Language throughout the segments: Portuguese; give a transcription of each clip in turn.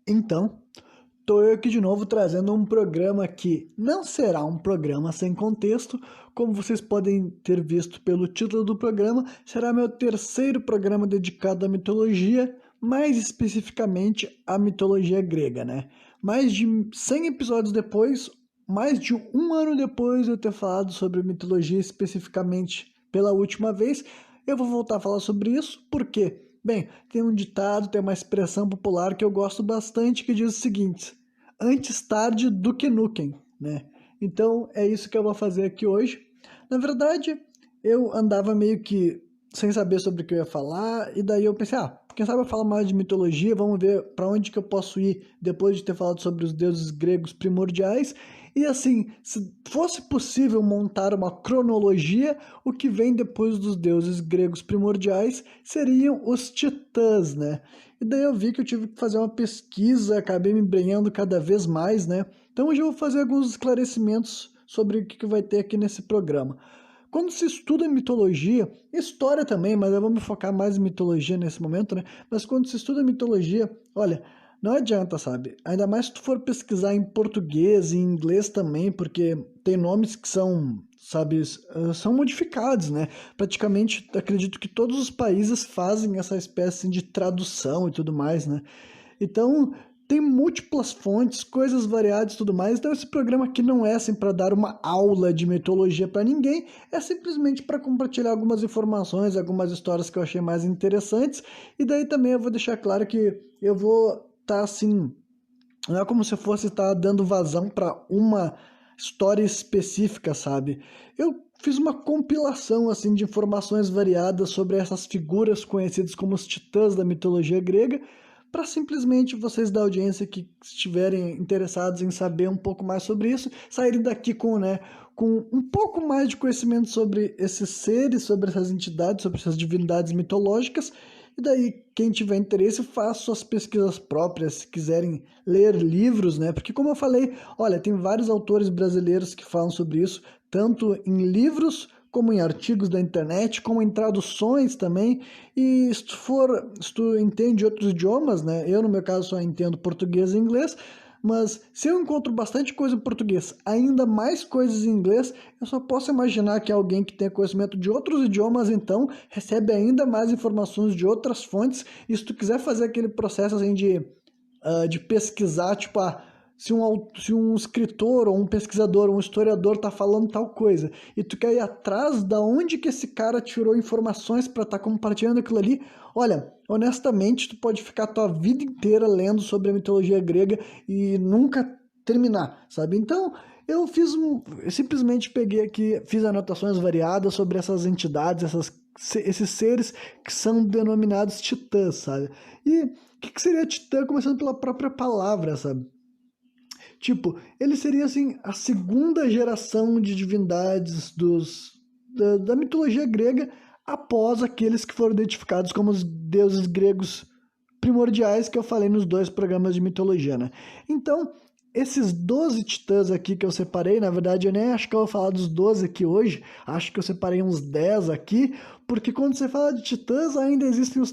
Então, estou eu aqui de novo trazendo um programa que não será um programa sem contexto, como vocês podem ter visto pelo título do programa, será meu terceiro programa dedicado à mitologia, mais especificamente à mitologia grega, né? Mais de 100 episódios depois, mais de um ano depois de eu ter falado sobre mitologia especificamente pela última vez, eu vou voltar a falar sobre isso, por quê? Bem, tem um ditado, tem uma expressão popular que eu gosto bastante que diz o seguinte: antes tarde do que nunca, né? Então é isso que eu vou fazer aqui hoje. Na verdade, eu andava meio que sem saber sobre o que eu ia falar, e daí eu pensei, quem sabe eu falo mais de mitologia, vamos ver para onde que eu posso ir depois de ter falado sobre os deuses gregos primordiais. E assim, se fosse possível montar uma cronologia, o que vem depois dos deuses gregos primordiais seriam os titãs, né? E daí eu vi que eu tive que fazer uma pesquisa, acabei me embrenhando cada vez mais, né? Então hoje eu vou fazer alguns esclarecimentos sobre o que vai ter aqui nesse programa. Quando se estuda mitologia, história também, mas eu vou me focar mais em mitologia nesse momento, né? Mas quando se estuda mitologia, olha, não adianta, sabe? Ainda mais se tu for pesquisar em português e em inglês também, porque tem nomes que são, sabe, são modificados, né? Praticamente, acredito que todos os países fazem essa espécie de tradução e tudo mais, né? Então, tem múltiplas fontes, coisas variadas e tudo mais. Então, esse programa aqui não é assim para dar uma aula de mitologia para ninguém, é simplesmente para compartilhar algumas informações, algumas histórias que eu achei mais interessantes. E daí também eu vou deixar claro que eu vou estar assim, não é como se eu fosse estar dando vazão para uma história específica, sabe? Eu fiz uma compilação assim de informações variadas sobre essas figuras conhecidas como os titãs da mitologia grega, para simplesmente vocês da audiência que estiverem interessados em saber um pouco mais sobre isso, saírem daqui com, né, com um pouco mais de conhecimento sobre esses seres, sobre essas entidades, sobre essas divindades mitológicas. E daí, quem tiver interesse, faça suas pesquisas próprias, se quiserem ler livros, né? Porque como eu falei, olha, tem vários autores brasileiros que falam sobre isso, tanto em livros como em artigos da internet, como em traduções também. E se tu entende outros idiomas, né? Eu no meu caso só entendo português e inglês, mas se eu encontro bastante coisa em português, ainda mais coisas em inglês, eu só posso imaginar que alguém que tenha conhecimento de outros idiomas, então, recebe ainda mais informações de outras fontes. E se tu quiser fazer aquele processo assim de pesquisar, tipo, se um escritor ou um pesquisador, um historiador tá falando tal coisa, e tu quer ir atrás da onde que esse cara tirou informações para estar compartilhando aquilo ali, olha, honestamente, tu pode ficar a tua vida inteira lendo sobre a mitologia grega e nunca terminar, sabe? Então, eu simplesmente peguei aqui, fiz anotações variadas sobre essas entidades, esses seres que são denominados titãs, sabe? E o que seria titã, começando pela própria palavra, sabe? Tipo, ele seria assim a segunda geração de divindades da mitologia grega após aqueles que foram identificados como os deuses gregos primordiais que eu falei nos dois programas de mitologia, né? Então, esses 12 titãs aqui que eu separei, na verdade eu nem acho que eu vou falar dos 12 aqui hoje, acho que eu separei uns 10 aqui, porque quando você fala de titãs ainda existem os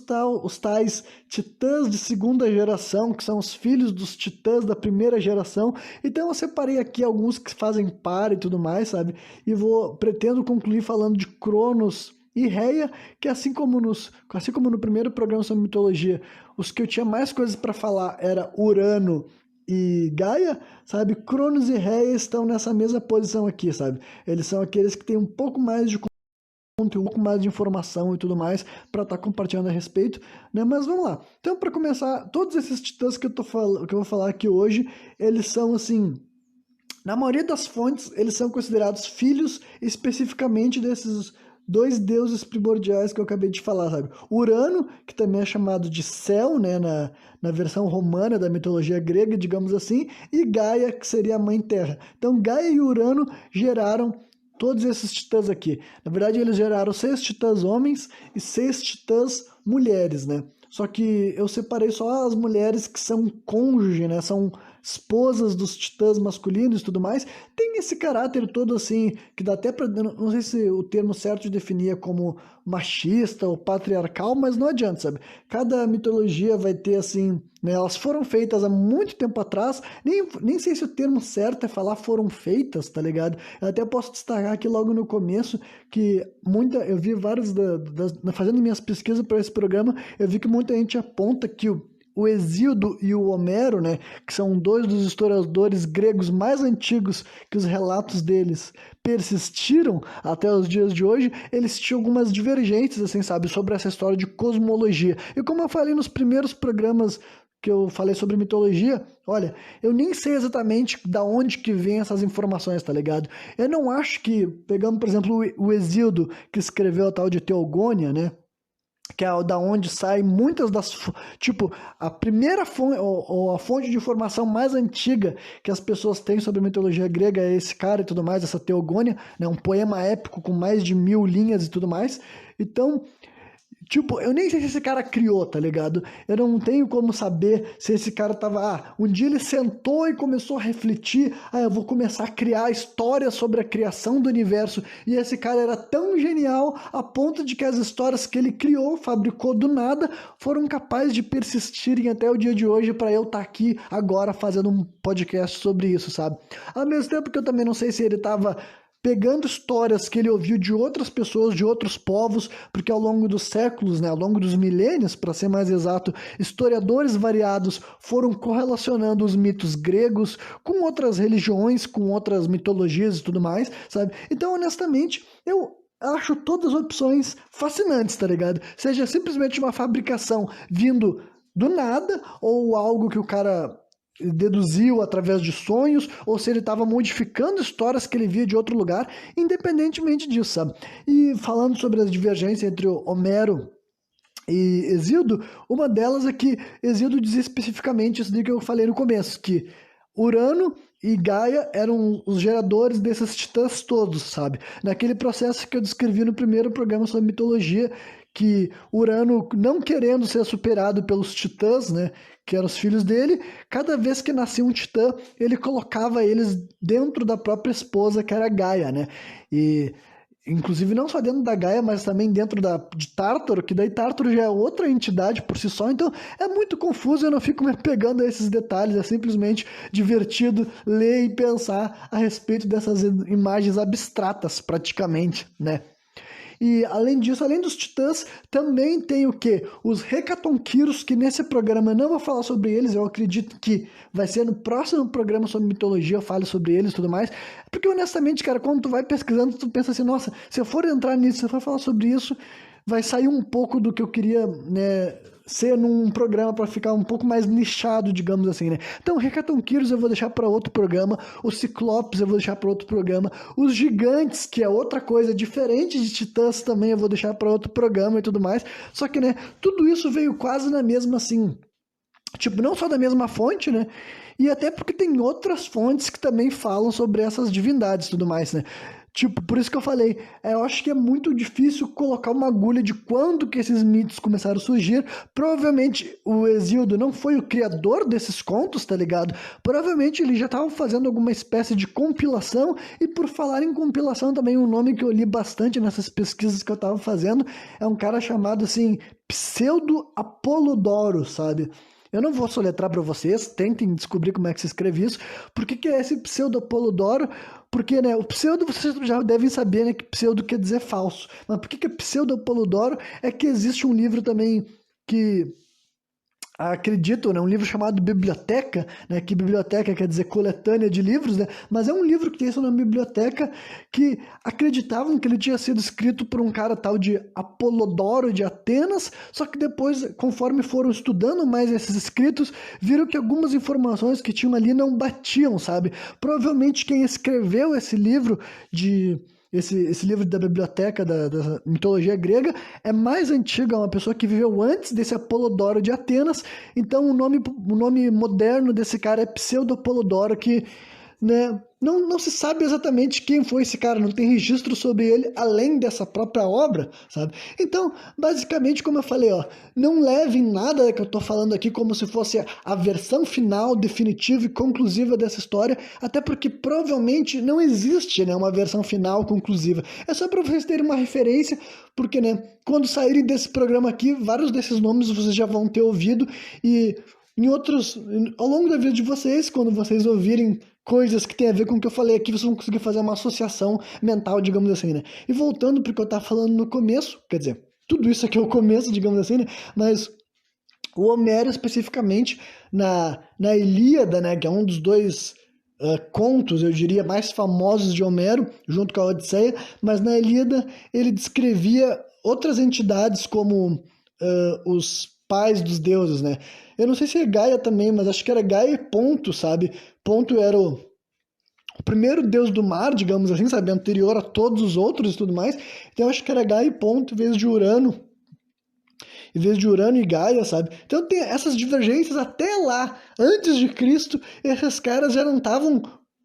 tais titãs de segunda geração, que são os filhos dos titãs da primeira geração. Então eu separei aqui alguns que fazem par e tudo mais, sabe? E pretendo concluir falando de Cronos e Reia, que assim como no primeiro programa sobre mitologia, os que eu tinha mais coisas para falar era Urano e Gaia, sabe? Cronos e Reia estão nessa mesma posição aqui, sabe? Eles são aqueles que têm um pouco mais de conteúdo, um pouco mais de informação e tudo mais para estar compartilhando a respeito, né? Mas vamos lá. Então, para começar, todos esses titãs que eu vou falar aqui hoje, eles são assim, na maioria das fontes, eles são considerados filhos especificamente desses dois deuses primordiais que eu acabei de falar, sabe? Urano, que também é chamado de Céu, né, na versão romana da mitologia grega, digamos assim, e Gaia, que seria a Mãe Terra. Então, Gaia e Urano geraram todos esses titãs aqui. Na verdade, eles geraram 6 titãs homens e 6 titãs mulheres, né? Só que eu separei só as mulheres que são cônjuge, né? São esposas dos titãs masculinos e tudo mais, tem esse caráter todo assim, que dá até pra, não sei se o termo certo de definir é como machista ou patriarcal, mas não adianta, sabe? Cada mitologia vai ter assim, né? Elas foram feitas há muito tempo atrás, nem sei se o termo certo é falar foram feitas, tá ligado? Eu até posso destacar aqui logo no começo que eu vi vários, fazendo minhas pesquisas para esse programa, eu vi que muita gente aponta que o Hesíodo e o Homero, né, que são dois dos historiadores gregos mais antigos, que os relatos deles persistiram até os dias de hoje, eles tinham algumas divergências, assim, sabe, sobre essa história de cosmologia. E como eu falei nos primeiros programas que eu falei sobre mitologia, olha, eu nem sei exatamente da onde que vem essas informações, tá ligado? Eu não acho que, pegando, por exemplo, o Hesíodo, que escreveu a tal de Teogônia, né, que é da onde saem muitas das... Tipo, a primeira fonte, ou a fonte de informação mais antiga que as pessoas têm sobre a mitologia grega é esse cara e tudo mais, essa Teogônia, né, um poema épico com mais de 1000 linhas e tudo mais. Então, tipo, eu nem sei se esse cara criou, tá ligado? Eu não tenho como saber se esse cara tava... um dia ele sentou e começou a refletir. Eu vou começar a criar histórias sobre a criação do universo. E esse cara era tão genial a ponto de que as histórias que ele criou, fabricou do nada, foram capazes de persistirem até o dia de hoje para eu estar aqui agora fazendo um podcast sobre isso, sabe? Ao mesmo tempo que eu também não sei se ele tava pegando histórias que ele ouviu de outras pessoas, de outros povos, porque ao longo dos séculos, né, ao longo dos milênios, para ser mais exato, historiadores variados foram correlacionando os mitos gregos com outras religiões, com outras mitologias e tudo mais, sabe? Então, honestamente, eu acho todas as opções fascinantes, tá ligado? Seja simplesmente uma fabricação vindo do nada, ou algo que o cara deduziu através de sonhos, ou se ele estava modificando histórias que ele via de outro lugar, independentemente disso, sabe? E falando sobre as divergências entre o Homero e Hesíodo, uma delas é que Hesíodo dizia especificamente isso que eu falei no começo, que Urano e Gaia eram os geradores desses titãs todos, sabe? Naquele processo que eu descrevi no primeiro programa sobre mitologia, que Urano, não querendo ser superado pelos titãs, né, que eram os filhos dele, cada vez que nascia um titã, ele colocava eles dentro da própria esposa, que era Gaia, né? E inclusive não só dentro da Gaia, mas também dentro de Tártaro, que daí Tártaro já é outra entidade por si só, então é muito confuso, eu não fico me pegando a esses detalhes, é simplesmente divertido ler e pensar a respeito dessas imagens abstratas, praticamente, né? E além disso, além dos titãs, também tem o quê? Os Hecatonquirus, que nesse programa eu não vou falar sobre eles, eu acredito que vai ser no próximo programa sobre mitologia eu falo sobre eles e tudo mais. Porque honestamente, cara, quando tu vai pesquisando, tu pensa assim, nossa, se eu for entrar nisso, se eu for falar sobre isso, vai sair um pouco do que eu queria, né, ser num programa para ficar um pouco mais nichado, digamos assim, né? Então, Hecatonquirus eu vou deixar para outro programa, os Ciclopes eu vou deixar para outro programa, os Gigantes, que é outra coisa diferente de Titãs também eu vou deixar para outro programa e tudo mais. Só que, né, tudo isso veio quase na mesma, assim, tipo, não só da mesma fonte, né? E até porque tem outras fontes que também falam sobre essas divindades e tudo mais, né? Tipo, por isso que eu falei, eu acho que é muito difícil colocar uma agulha de quando que esses mitos começaram a surgir. Provavelmente o Hesíodo não foi o criador desses contos, tá ligado? Provavelmente ele já estava fazendo alguma espécie de compilação, e por falar em compilação também, um nome que eu li bastante nessas pesquisas que eu estava fazendo é um cara chamado, assim, Pseudo-Apolodoro, sabe? Eu não vou soletrar para vocês, tentem descobrir como é que se escreve isso. Por que é esse Pseudo-Apolodoro? Porque, né, o pseudo, vocês já devem saber, né, que pseudo quer dizer falso. Mas por que é Pseudo-Apolodoro? É que existe um livro também que... acredito, né, um livro chamado Biblioteca, né, que biblioteca quer dizer coletânea de livros, né, mas é um livro que tem isso na biblioteca, que acreditavam que ele tinha sido escrito por um cara tal de Apolodoro de Atenas, só que depois, conforme foram estudando mais esses escritos, viram que algumas informações que tinham ali não batiam, sabe? Provavelmente quem escreveu esse livro esse livro da biblioteca da mitologia grega é mais antigo, é uma pessoa que viveu antes desse Apolodoro de Atenas, então o nome moderno desse cara é Pseudo-Apolodoro, que né? Não se sabe exatamente quem foi esse cara, não tem registro sobre ele além dessa própria obra, sabe? Então, basicamente, como eu falei, ó, não levem nada que eu tô falando aqui como se fosse a versão final, definitiva e conclusiva dessa história, até porque provavelmente não existe, né, uma versão final conclusiva. É só para vocês terem uma referência, porque, né, quando saírem desse programa aqui, vários desses nomes vocês já vão ter ouvido e em outros, ao longo da vida de vocês, quando vocês ouvirem coisas que tem a ver com o que eu falei aqui, vocês vão conseguir fazer uma associação mental, digamos assim, né? E voltando para o que eu estava falando no começo, quer dizer, tudo isso aqui é o começo, digamos assim, né? Mas o Homero, especificamente, na Ilíada, né, que é um dos dois contos, eu diria, mais famosos de Homero, junto com a Odisseia, mas na Ilíada ele descrevia outras entidades como os pais dos deuses, né? Eu não sei se é Gaia também, mas acho que era Gaia e Ponto, sabe? Ponto era o primeiro deus do mar, digamos assim, sabe? Anterior a todos os outros e tudo mais. Então eu acho que era Gaia e Ponto, em vez de Urano e Gaia, sabe? Então tem essas divergências até lá, antes de Cristo, esses caras já não estavam,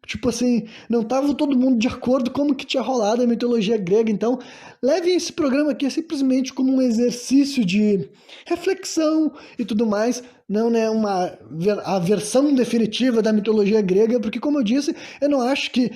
tipo assim, não estavam todo mundo de acordo como que tinha rolado a mitologia grega. Então, levem esse programa aqui simplesmente como um exercício de reflexão e tudo mais, não né, a versão definitiva da mitologia grega, porque como eu disse, eu não acho que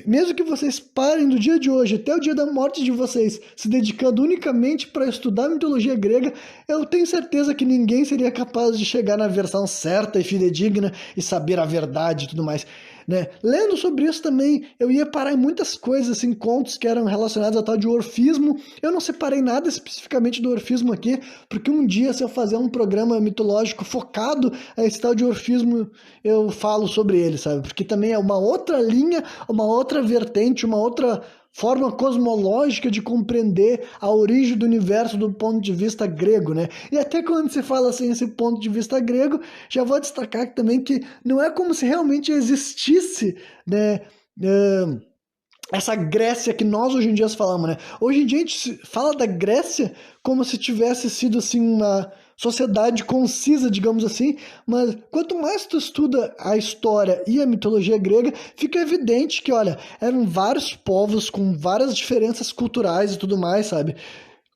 mesmo que vocês parem do dia de hoje até o dia da morte de vocês se dedicando unicamente para estudar a mitologia grega, eu tenho certeza que ninguém seria capaz de chegar na versão certa e fidedigna e saber a verdade e tudo mais. Né? Lendo sobre isso também, eu ia parar em muitas coisas, assim, contos que eram relacionados ao tal de orfismo. Eu não separei nada especificamente do orfismo aqui, porque um dia, se eu fazer um programa mitológico focado a esse tal de orfismo, eu falo sobre ele, sabe? Porque também é uma outra linha, uma outra vertente, uma outra forma cosmológica de compreender a origem do universo do ponto de vista grego, né? E até quando se fala assim, esse ponto de vista grego, já vou destacar também que não é como se realmente existisse, né, essa Grécia que nós hoje em dia falamos, né? Hoje em dia a gente fala da Grécia como se tivesse sido assim uma sociedade concisa, digamos assim, mas quanto mais tu estuda a história e a mitologia grega, fica evidente que, olha, eram vários povos com várias diferenças culturais e tudo mais, sabe?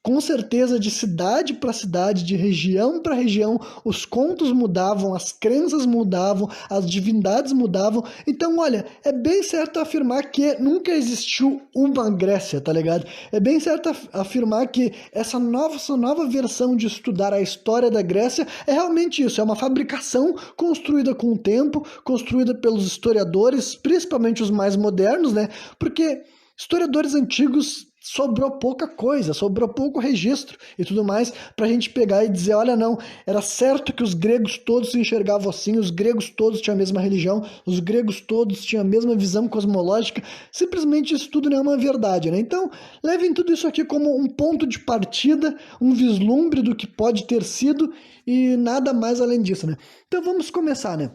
Com certeza, de cidade para cidade, de região para região, os contos mudavam, as crenças mudavam, as divindades mudavam. Então, olha, é bem certo afirmar que nunca existiu uma Grécia, tá ligado? É bem certo afirmar que essa nova versão de estudar a história da Grécia é realmente isso, é uma fabricação construída com o tempo, construída pelos historiadores, principalmente os mais modernos, né? Porque historiadores antigos sobrou pouca coisa, sobrou pouco registro e tudo mais para a gente pegar e dizer, olha não, era certo que os gregos todos se enxergavam assim, os gregos todos tinham a mesma religião, os gregos todos tinham a mesma visão cosmológica, simplesmente isso tudo não é uma verdade, né? Então, levem tudo isso aqui como um ponto de partida, um vislumbre do que pode ter sido e nada mais além disso, né? Então vamos começar, né?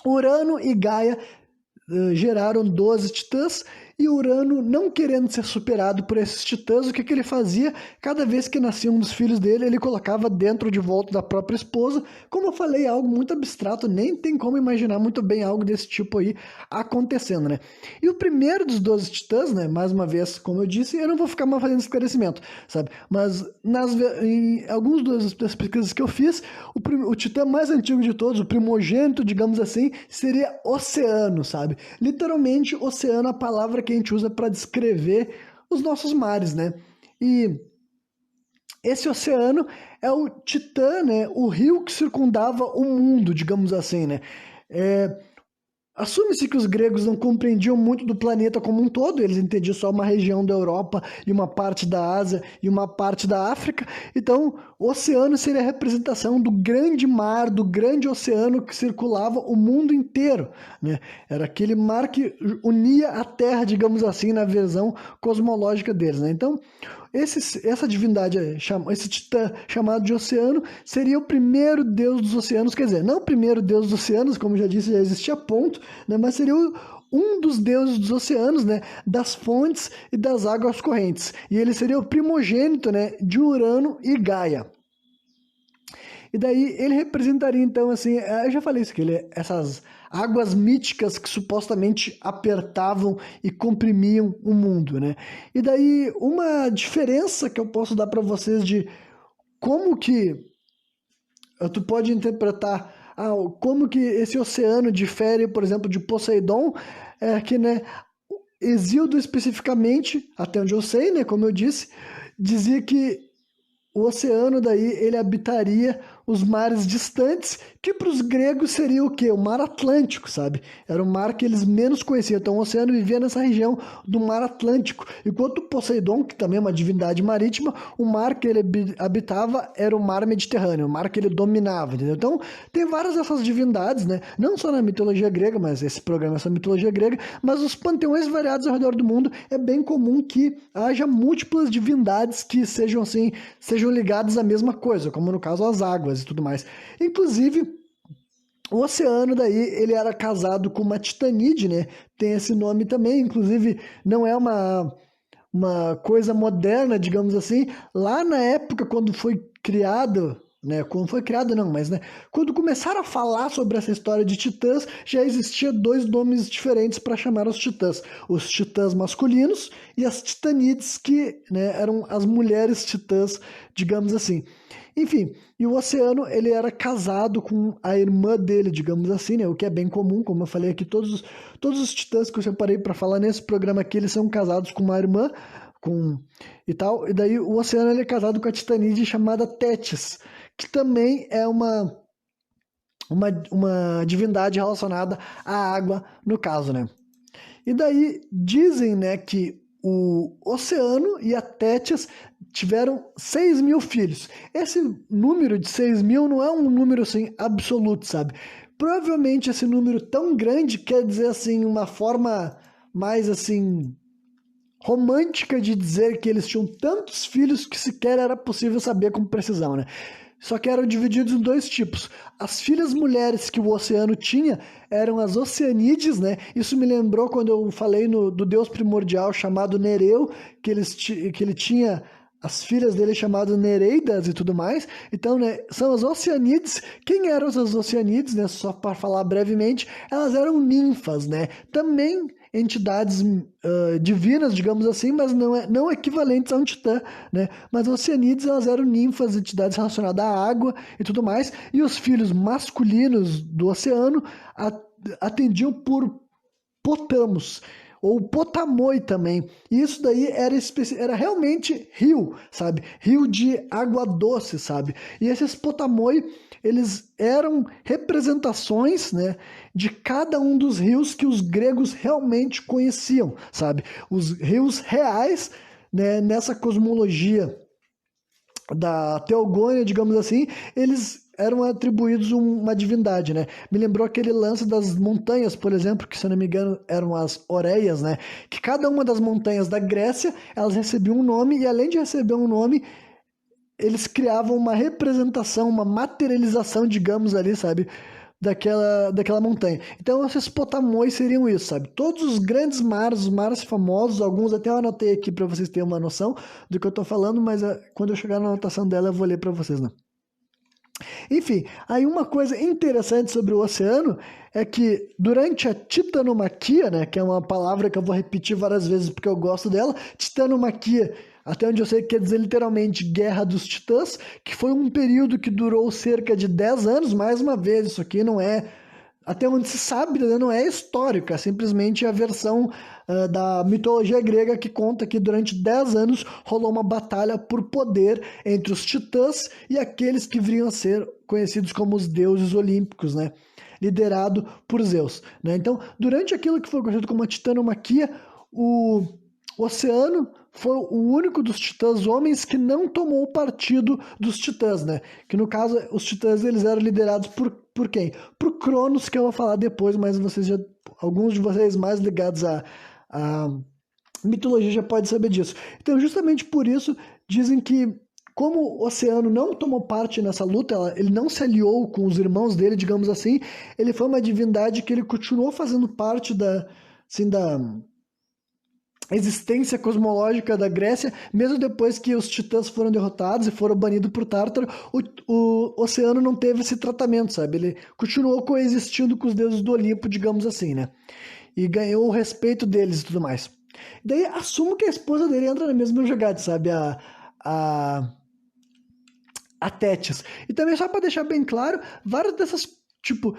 Urano e Gaia geraram 12 titãs e Urano, não querendo ser superado por esses titãs, o que ele fazia? Cada vez que nascia um dos filhos dele, ele colocava dentro de volta da própria esposa. Como eu falei, é algo muito abstrato, nem tem como imaginar muito bem algo desse tipo aí acontecendo, né? E o primeiro dos 12 titãs, né, mais uma vez, como eu disse, eu não vou ficar mais fazendo esclarecimento, sabe? Mas em alguns das pesquisas que eu fiz, o titã mais antigo de todos, o primogênito, digamos assim, seria Oceano, sabe? Literalmente, oceano é a palavra que a gente usa para descrever os nossos mares, né? E esse oceano é o Titã, né? O rio que circundava o mundo, digamos assim, né? Assume-se que os gregos não compreendiam muito do planeta como um todo, eles entendiam só uma região da Europa e uma parte da Ásia e uma parte da África. Então, o oceano seria a representação do grande mar, do grande oceano que circulava o mundo inteiro, né? Era aquele mar que unia a Terra, digamos assim, na visão cosmológica deles, né? Então, essa divindade, esse titã chamado de Oceano, seria o primeiro deus dos oceanos, quer dizer, não o primeiro deus dos oceanos, como já disse, já existia Ponto, né, mas seria um dos deuses dos oceanos, né, das fontes e das águas correntes. E ele seria o primogênito, né, de Urano e Gaia. E daí ele representaria, então, assim, eu já falei isso aqui, essas águas míticas que supostamente apertavam e comprimiam o mundo, né? E daí uma diferença que eu posso dar para vocês de como que tu pode interpretar como que esse oceano difere, por exemplo, de Poseidon, é que, né, Hesíodo especificamente, até onde eu sei, né, como eu disse, dizia que o oceano daí ele habitaria os mares distantes, que para os gregos seria o quê? O mar Atlântico, sabe? Era o mar que eles menos conheciam. Então o oceano vivia nessa região do mar Atlântico. Enquanto Poseidon, que também é uma divindade marítima, o mar que ele habitava era o mar Mediterrâneo, o mar que ele dominava, entendeu? Então tem várias dessas divindades, né? Não só na mitologia grega, mas esse programa é só mitologia grega, mas os panteões variados ao redor do mundo é bem comum que haja múltiplas divindades que sejam assim, sejam ligadas à mesma coisa, como no caso as águas e tudo mais. Inclusive, o oceano daí, ele era casado com uma titanide, né? Tem esse nome também, inclusive não é uma coisa moderna, digamos assim. Lá na época, quando foi criado, né? Quando foi criado não, mas né? Quando começaram a falar sobre essa história de titãs, já existia dois nomes diferentes para chamar os titãs. Os titãs masculinos e as titanides, que né, eram as mulheres titãs, digamos assim. Enfim, e o Oceano, ele era casado com a irmã dele, digamos assim, né? O que é bem comum, como eu falei aqui, todos os titãs que eu separei para falar nesse programa aqui, eles são casados com uma irmã, com e tal. E daí o Oceano, ele é casado com a titanide chamada Tétis, que também é uma divindade relacionada à água, no caso, né? E daí dizem, né, que o Oceano e a Tétis tiveram 6.000 filhos. Esse número de 6.000 não é um número assim absoluto, sabe? Provavelmente esse número tão grande quer dizer assim uma forma mais assim romântica de dizer que eles tinham tantos filhos que sequer era possível saber com precisão, né? Só que eram divididos em dois tipos. As filhas mulheres que o Oceano tinha eram as Oceanídeas, né? Isso me lembrou quando eu falei do deus primordial chamado Nereu, que ele tinha as filhas dele chamadas Nereidas e tudo mais. Então, né, são as Oceanídeas. Quem eram essas Oceanídeas, né? Só para falar brevemente, elas eram ninfas, né? Também entidades divinas, digamos assim, mas não equivalentes a um titã, né? Mas as Oceanídeas, elas eram ninfas, entidades relacionadas à água e tudo mais, e os filhos masculinos do oceano atendiam por Potamos, ou Potamoi também. E isso daí era realmente rio, sabe? Rio de água doce, sabe? E esses Potamoi, eles eram representações, né, de cada um dos rios que os gregos realmente conheciam, sabe? Os rios reais, né, nessa cosmologia da Teogônia, digamos assim, eles eram atribuídos uma divindade, né? Me lembrou aquele lance das montanhas, por exemplo, que se eu não me engano eram as Oreias, né? Que cada uma das montanhas da Grécia, elas recebiam um nome e além de receber um nome, eles criavam uma representação, uma materialização, digamos ali, sabe? Daquela montanha. Então esses Potamoi seriam isso, sabe? Todos os grandes mares, os mares famosos, alguns até eu anotei aqui para vocês terem uma noção do que eu tô falando, mas quando eu chegar na anotação dela eu vou ler para vocês, né? Enfim, aí uma coisa interessante sobre o oceano é que durante a titanomaquia, né, que é uma palavra que eu vou repetir várias vezes porque eu gosto dela, titanomaquia, até onde eu sei que quer dizer literalmente Guerra dos Titãs, que foi um período que durou cerca de 10 anos, mais uma vez, isso aqui não é, até onde se sabe, né, não é histórico, é simplesmente a versão da mitologia grega que conta que durante 10 anos rolou uma batalha por poder entre os titãs e aqueles que viriam a ser conhecidos como os deuses olímpicos, né? Liderado por Zeus, né? Então, durante aquilo que foi conhecido como a titanomaquia, o Oceano foi o único dos titãs homens que não tomou partido dos titãs, né? Que no caso, os titãs eles eram liderados por quem? Por Cronos, que eu vou falar depois, mas alguns de vocês mais ligados a mitologia já pode saber disso. Então, justamente por isso, dizem que como o Oceano não tomou parte nessa luta, ele não se aliou com os irmãos dele, digamos assim, ele foi uma divindade que ele continuou fazendo parte existência cosmológica da Grécia, mesmo depois que os titãs foram derrotados e foram banidos por Tártaro, o oceano não teve esse tratamento, sabe? Ele continuou coexistindo com os deuses do Olimpo, digamos assim, né? E ganhou o respeito deles e tudo mais. Daí assumo que a esposa dele entra na mesma jogada, sabe? A, a Tétis. E também, só para deixar bem claro, várias dessas, tipo,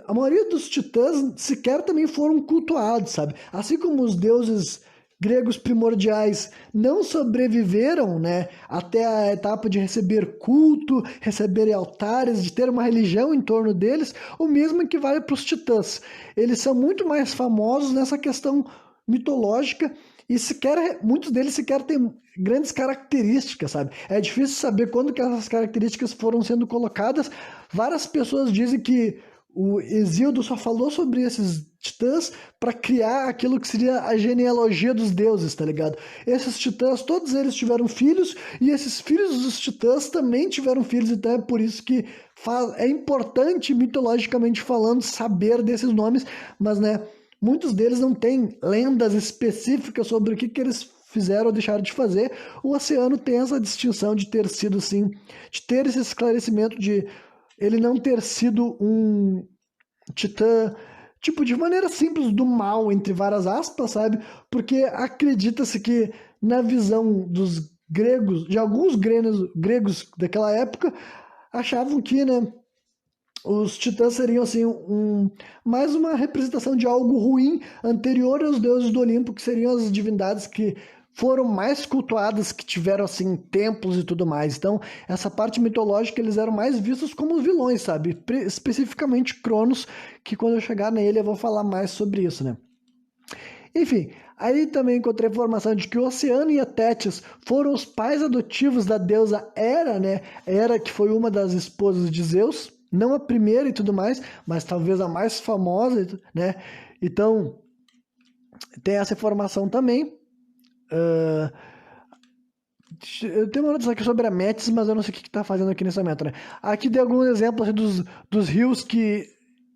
a maioria dos titãs sequer também foram cultuados, sabe? Assim como os deuses gregos primordiais não sobreviveram, né, até a etapa de receber culto, receber altares, de ter uma religião em torno deles, o mesmo que vale para os titãs. Eles são muito mais famosos nessa questão mitológica e muitos deles sequer têm grandes características, sabe? É difícil saber quando que essas características foram sendo colocadas. Várias pessoas dizem que o Hesíodo só falou sobre esses titãs para criar aquilo que seria a genealogia dos deuses, tá ligado? Esses titãs, todos eles tiveram filhos, e esses filhos dos titãs também tiveram filhos, então é por isso que é importante, mitologicamente falando, saber desses nomes, mas, né, muitos deles não têm lendas específicas sobre o que eles fizeram ou deixaram de fazer. O oceano tem essa distinção de ter sido, sim, de ter esse esclarecimento de ele não ter sido um titã, tipo, de maneira simples do mal, entre várias aspas, sabe? Porque acredita-se que, na visão dos gregos, de alguns gregos daquela época, achavam que, né, os titãs seriam, assim, mais uma representação de algo ruim anterior aos deuses do Olimpo, que seriam as divindades que foram mais cultuadas, que tiveram, assim, templos e tudo mais. Então, essa parte mitológica, eles eram mais vistos como vilões, sabe? Especificamente Cronos, que quando eu chegar nele eu vou falar mais sobre isso, né? Enfim, aí também encontrei informação de que o Oceano e a Tétis foram os pais adotivos da deusa Hera, né? Hera, que foi uma das esposas de Zeus, não a primeira e tudo mais, mas talvez a mais famosa, né? Então, tem essa informação também. Eu tenho uma notícia aqui sobre a Metis, mas eu não sei o que está fazendo aqui nessa meta, né? Aqui tem alguns exemplos assim, dos rios que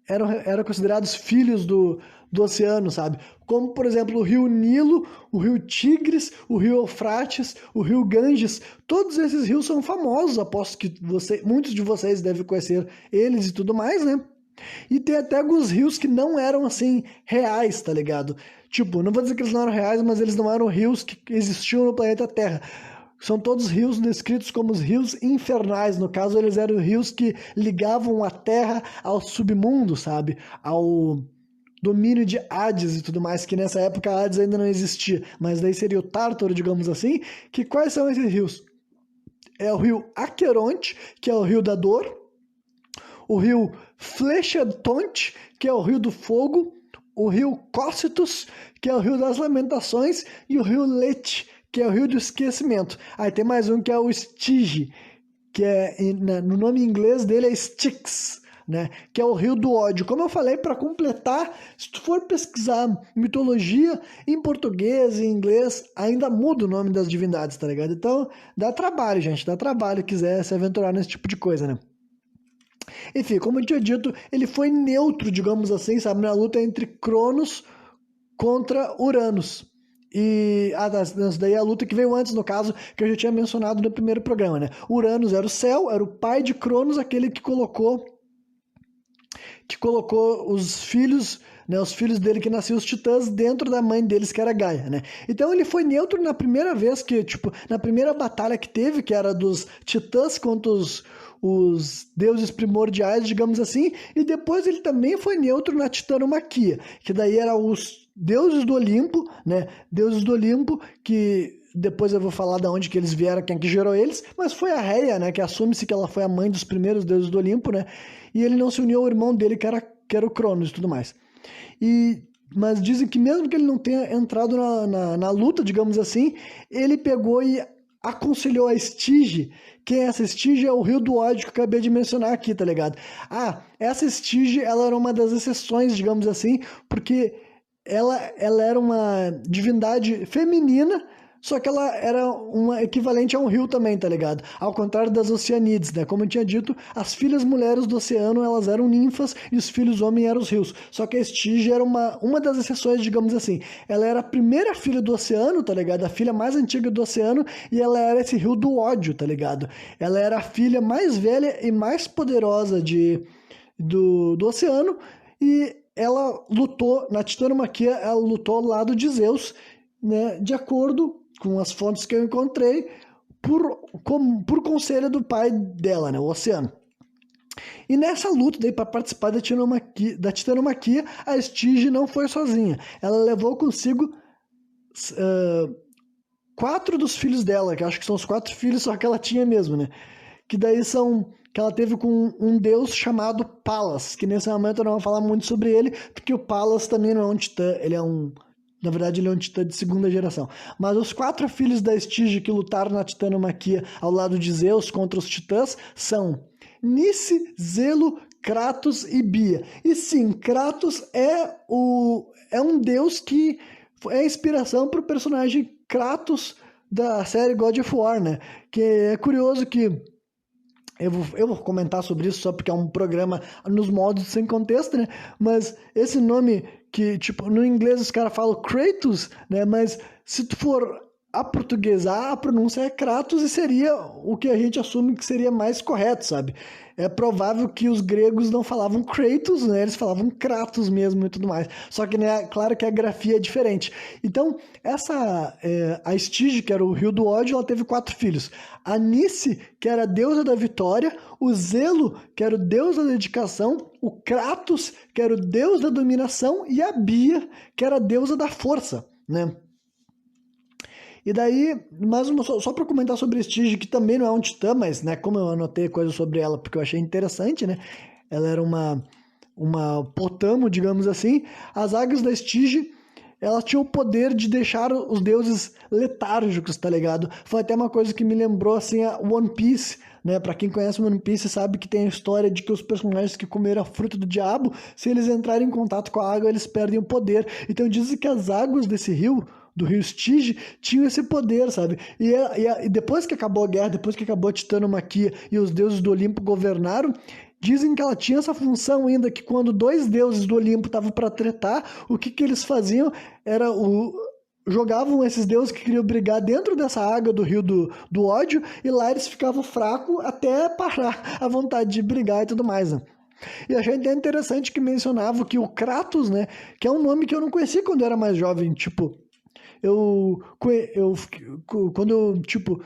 eram considerados filhos do oceano, sabe? Como, por exemplo, o rio Nilo, o rio Tigres, o rio Eufrates, o rio Ganges. Todos esses rios são famosos, aposto que muitos de vocês devem conhecer eles e tudo mais, né? E tem até alguns rios que não eram, assim, reais, tá ligado? Tipo, não vou dizer que eles não eram reais, mas eles não eram rios que existiam no planeta Terra. São todos rios descritos como os rios infernais. No caso, eles eram rios que ligavam a Terra ao submundo, sabe? Ao domínio de Hades e tudo mais, que nessa época Hades ainda não existia. Mas daí seria o Tártaro, digamos assim. Que quais são esses rios? É o rio Aqueronte, que é o rio da dor. O rio Flechatonte, que é o rio do fogo. O rio Cócitus, que é o rio das lamentações. E o rio Lete, que é o rio do esquecimento. Aí tem mais um que é o Styx, que no nome em inglês dele é Styx, né? Que é o rio do ódio. Como eu falei, para completar, se tu for pesquisar mitologia em português e em inglês, ainda muda o nome das divindades, tá ligado? Então, dá trabalho, gente, dá trabalho quiser se aventurar nesse tipo de coisa, né? Enfim, como eu tinha dito, ele foi neutro, digamos assim, sabe? Na luta entre Cronos contra Uranus. E essa daí é a luta que veio antes, no caso, que eu já tinha mencionado no primeiro programa, né? Uranus era o céu, era o pai de Cronos, aquele que colocou os filhos, né, os filhos dele que nasciam os titãs dentro da mãe deles, que era Gaia, né? Então ele foi neutro na primeira vez que, tipo, na primeira batalha que teve, que era dos titãs contra os deuses primordiais, digamos assim, e depois ele também foi neutro na titanomaquia, que daí era os deuses do Olimpo, né? Deuses do Olimpo, que depois eu vou falar de onde que eles vieram, quem que gerou eles, mas foi a Reia, né? Que assume-se que ela foi a mãe dos primeiros deuses do Olimpo, né? E ele não se uniu ao irmão dele, que era o Cronos e tudo mais. Mas dizem que mesmo que ele não tenha entrado na luta, digamos assim, ele pegou e aconselhou a Styge. Quem é essa Styge? É o rio do ódio que eu acabei de mencionar aqui, tá ligado? Essa Styge, ela era uma das exceções, digamos assim, porque ela era uma divindade feminina, só que ela era uma equivalente a um rio também, tá ligado? Ao contrário das Oceanídeas, né? Como eu tinha dito, as filhas mulheres do oceano, elas eram ninfas e os filhos homens eram os rios. Só que a Estige era uma das exceções, digamos assim. Ela era a primeira filha do oceano, tá ligado? A filha mais antiga do oceano, e ela era esse rio do ódio, tá ligado? Ela era a filha mais velha e mais poderosa do oceano, e ela lutou, na Titanomaquia, ela lutou ao lado de Zeus, né, de acordo com as fontes que eu encontrei, por conselho do pai dela, né, o Oceano. E nessa luta, daí, para participar da Titanomaquia, a Estige não foi sozinha. Ela levou consigo 4 dos filhos dela, que acho que são os 4 filhos só que ela tinha mesmo, né? Que daí são... que ela teve com um deus chamado Palas, que nesse momento eu não vou falar muito sobre ele, porque o Palas também não é um titã, ele é um... Na verdade, ele é um titã de segunda geração. Mas os 4 filhos da Estige que lutaram na Titanomaquia ao lado de Zeus contra os titãs são Nice, Zelo, Kratos e Bia. E sim, Kratos é um deus que é a inspiração para o personagem Kratos da série God of War, né? Que é curioso que eu vou comentar sobre isso só porque é um programa nos modos sem contexto, né? Mas esse nome que, tipo, no inglês os caras falam Kratos, né? Mas se tu for aportuguesar, a pronúncia é Kratos e seria o que a gente assume que seria mais correto, sabe? É provável que os gregos não falavam Kratos, né? Eles falavam Kratos mesmo e tudo mais. Só que, né, claro que a grafia é diferente. Então, a Estige, que era o rio do ódio, ela teve 4 filhos. A Nice, que era a deusa da vitória, o Zelo, que era o deus da dedicação, o Kratos, que era o deus da dominação, e a Bia, que era a deusa da força, né? E daí, só para comentar sobre Estige, que também não é um titã, mas, né, como eu anotei coisas sobre ela porque eu achei interessante, né? Ela era uma potamo, digamos assim. As águias da Estige, elas tinham o poder de deixar os deuses letárgicos, tá ligado? Foi até uma coisa que me lembrou, assim, a One Piece, né? Pra quem conhece One Piece sabe que tem a história de que os personagens que comeram a fruta do diabo, se eles entrarem em contato com a água, eles perdem o poder. Então dizem que as águas desse rio, do rio Estige, tinham esse poder, sabe? E depois que acabou a guerra, depois que acabou a Titanomaquia e os deuses do Olimpo governaram, dizem que ela tinha essa função ainda, que quando 2 deuses do Olimpo estavam para tretar, o que eles faziam era jogavam esses deuses que queriam brigar dentro dessa água do rio do ódio, e lá eles ficavam fracos até parar a vontade de brigar e tudo mais, né? E achei até interessante que mencionava que o Kratos, né, que é um nome que eu não conhecia quando eu era mais jovem, tipo, quando eu, tipo,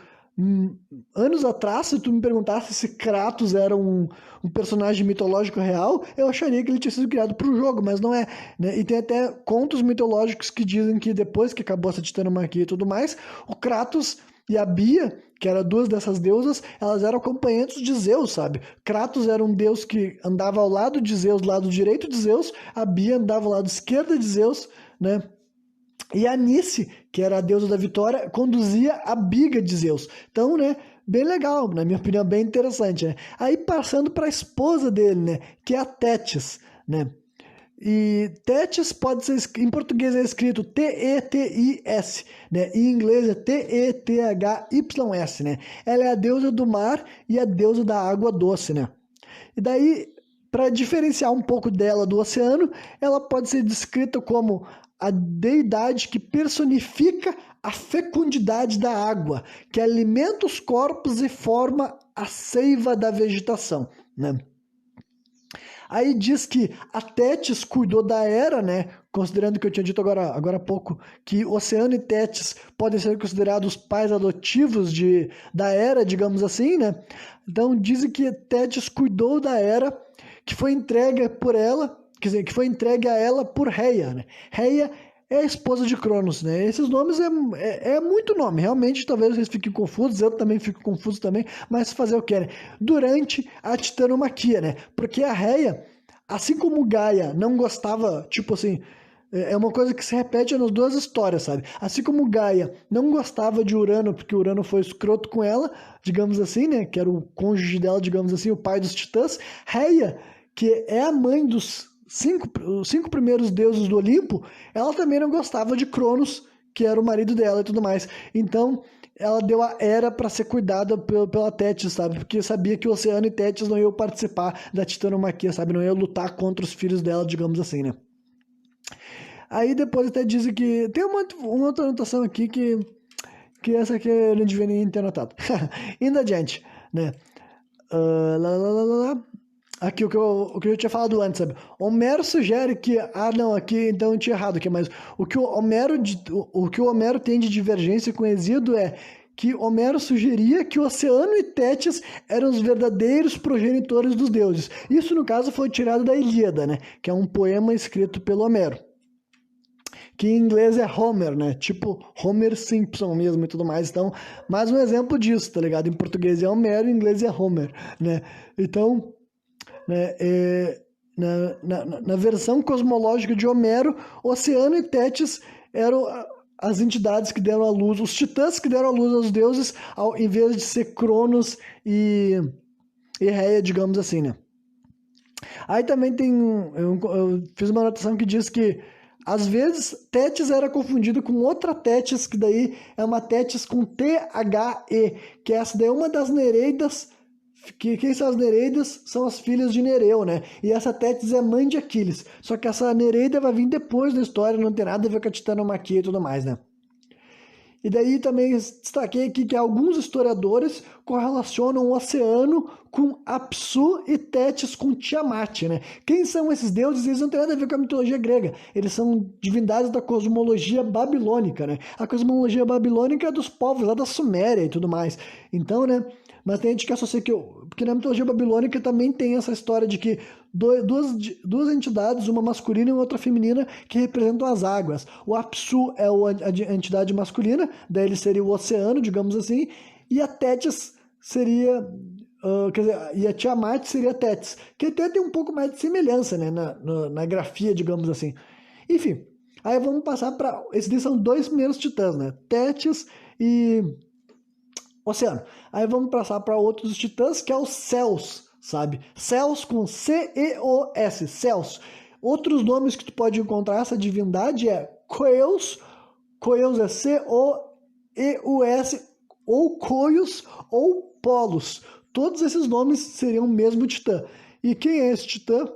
anos atrás, se tu me perguntasse se Kratos era um personagem mitológico real, eu acharia que ele tinha sido criado para o jogo, mas não é, né? E tem até contos mitológicos que dizem que depois que acabou essa Titanomaquia e tudo mais, o Kratos e a Bia, que eram 2 dessas deusas, elas eram acompanhantes de Zeus, sabe? Kratos era um deus que andava ao lado de Zeus, lado direito de Zeus, a Bia andava ao lado esquerdo de Zeus, né? E a Nice, que era a deusa da vitória, conduzia a biga de Zeus. Então, né, bem legal, na minha opinião, bem interessante, né? Aí passando para a esposa dele, né, que é a Tétis, né? E Tétis pode ser, em português é escrito T-E-T-I-S, né? Em inglês é T-E-T-H-Y-S, né? Ela é a deusa do mar e a deusa da água doce, né? E daí, para diferenciar um pouco dela do oceano, ela pode ser descrita como a deidade que personifica a fecundidade da água, que alimenta os corpos e forma a seiva da vegetação, né? Aí diz que a Tétis cuidou da Hera, né? Considerando que eu tinha dito agora há pouco que Oceano e Tétis podem ser considerados os pais adotivos da Hera, digamos assim, né? Então dizem que Tétis cuidou da Hera, que foi entregue por ela, quer dizer, que foi entregue a ela por Reia, né? Reia é a esposa de Cronos, né? Esses nomes é muito nome, realmente talvez vocês fiquem confusos, eu também fico confuso também, mas fazer o que, né? Durante a Titanomaquia, né? Porque a Reia, assim como Gaia não gostava, tipo assim, é uma coisa que se repete nas 2 histórias, sabe? Assim como Gaia não gostava de Urano, porque Urano foi escroto com ela, digamos assim, né? Que era o cônjuge dela, digamos assim, o pai dos titãs. Reia, que é a mãe dos os 5 primeiros deuses do Olimpo, ela também não gostava de Cronos, que era o marido dela e tudo mais. Então, ela deu a Hera para ser cuidada pela Tétis, sabe? Porque sabia que o Oceano e Tétis não iam participar da titanomaquia, sabe? Não iam lutar contra os filhos dela, digamos assim, né? Aí depois até dizem que... Tem uma outra anotação aqui que essa aqui eu não devia nem ter anotado. Indo adiante, né? Aqui o que eu tinha falado antes, sabe? Homero sugere que... Ah, não, aqui então eu tinha errado aqui, mas o que o Homero tem de divergência com Hesíodo é que Homero sugeria que o Oceano e Tétis eram os verdadeiros progenitores dos deuses. Isso, no caso, foi tirado da Ilíada, né? Que é um poema escrito pelo Homero. Que em inglês é Homer, né? Tipo Homer Simpson mesmo e tudo mais. Então, mais um exemplo disso, tá ligado? Em português é Homero, em inglês é Homer, né? Então, né, na versão cosmológica de Homero, Oceano e Tétis eram as entidades que deram à luz, os titãs que deram à luz aos deuses, em vez de ser Cronos e Rhea, digamos assim, né? Aí também tem eu fiz uma anotação que diz que às vezes Tétis era confundido com outra Tétis, que daí é uma Tétis com T-H-E, que essa daí é uma das Nereidas, que quem são as Nereidas são as filhas de Nereu, né? E essa Tétis é mãe de Aquiles. Só que essa Nereida vai vir depois da história, não tem nada a ver com a titanomaquia e tudo mais, né? E daí também destaquei aqui que alguns historiadores correlacionam o Oceano com Apsu e Tétis com Tiamat, né? Quem são esses deuses? Eles não têm nada a ver com a mitologia grega. Eles são divindades da cosmologia babilônica, né? A cosmologia babilônica é dos povos lá da Suméria e tudo mais. Então, né? Mas tem gente que associa que... Porque na mitologia babilônica também tem essa história de que duas entidades, uma masculina e outra feminina, que representam as águas. O Apsu é a entidade masculina, daí ele seria o oceano, digamos assim, e a Tétis seria... quer dizer, e a Tiamat seria Tétis, que até tem um pouco mais de semelhança, né, na grafia, digamos assim. Enfim, aí vamos passar para... Esses são dois primeiros titãs, né? Tétis e Oceano. Aí vamos passar para outros titãs, que é os Céus, sabe? Céus com C-E-O-S, Céus. Outros nomes que tu pode encontrar essa divindade é Coeus, Coeus é C-O-E-U-S, ou Coios, ou Polos. Todos esses nomes seriam o mesmo titã. E quem é esse titã?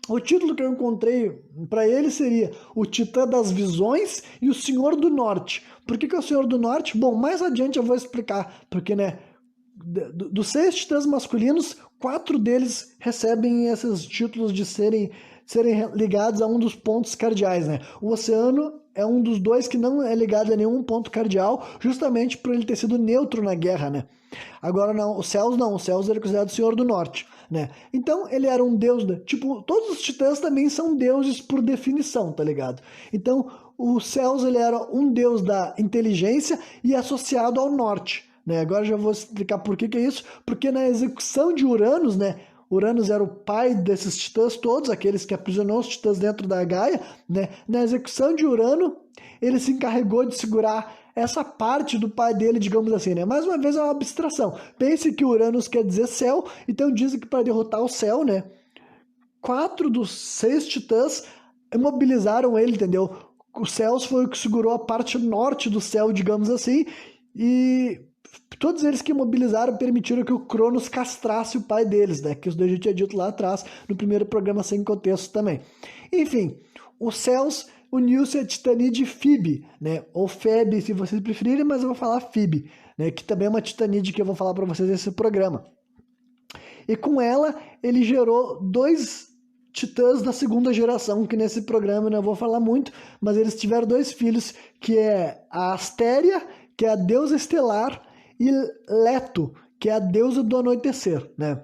O título que eu encontrei para ele seria O Titã das Visões e o Senhor do Norte. Por que é o Senhor do Norte? Bom, mais adiante eu vou explicar. Porque, né, dos 6 titãs masculinos, 4 deles recebem esses títulos de serem ligados a um dos pontos cardeais, né? O Oceano é um dos 2 que não é ligado a nenhum ponto cardeal, justamente por ele ter sido neutro na guerra, né? Agora não, os Céus ele é considerado o Senhor do Norte, né? Então ele era um deus, tipo, todos os titãs também são deuses por definição, tá ligado? Então o Céus ele era um deus da inteligência e associado ao norte, né? Agora já vou explicar por que é isso, porque na execução de Uranus, né? Uranus era o pai desses titãs todos, aqueles que aprisionou os titãs dentro da Gaia, né? Na execução de Urano, ele se encarregou de segurar essa parte do pai dele, digamos assim, né? Mais uma vez é uma abstração. Pense que Uranus quer dizer céu, então dizem que para derrotar o céu, né? 4 dos 6 titãs imobilizaram ele, entendeu? O Céus foi o que segurou a parte norte do céu, digamos assim, e todos eles que imobilizaram permitiram que o Cronos castrasse o pai deles, né? Que isso daí a gente tinha dito lá atrás, no primeiro programa Sem Contexto também. Enfim, os Céus uniu-se a Titanide Fibe, né? Ou Febe, se vocês preferirem, mas eu vou falar Fibe, né? Que também é uma Titanide que eu vou falar para vocês nesse programa. E com ela, ele gerou 2 titãs da segunda geração, que nesse programa eu não vou falar muito, mas eles tiveram 2 filhos, que é a Astéria, que é a deusa estelar, e Leto, que é a deusa do anoitecer, né?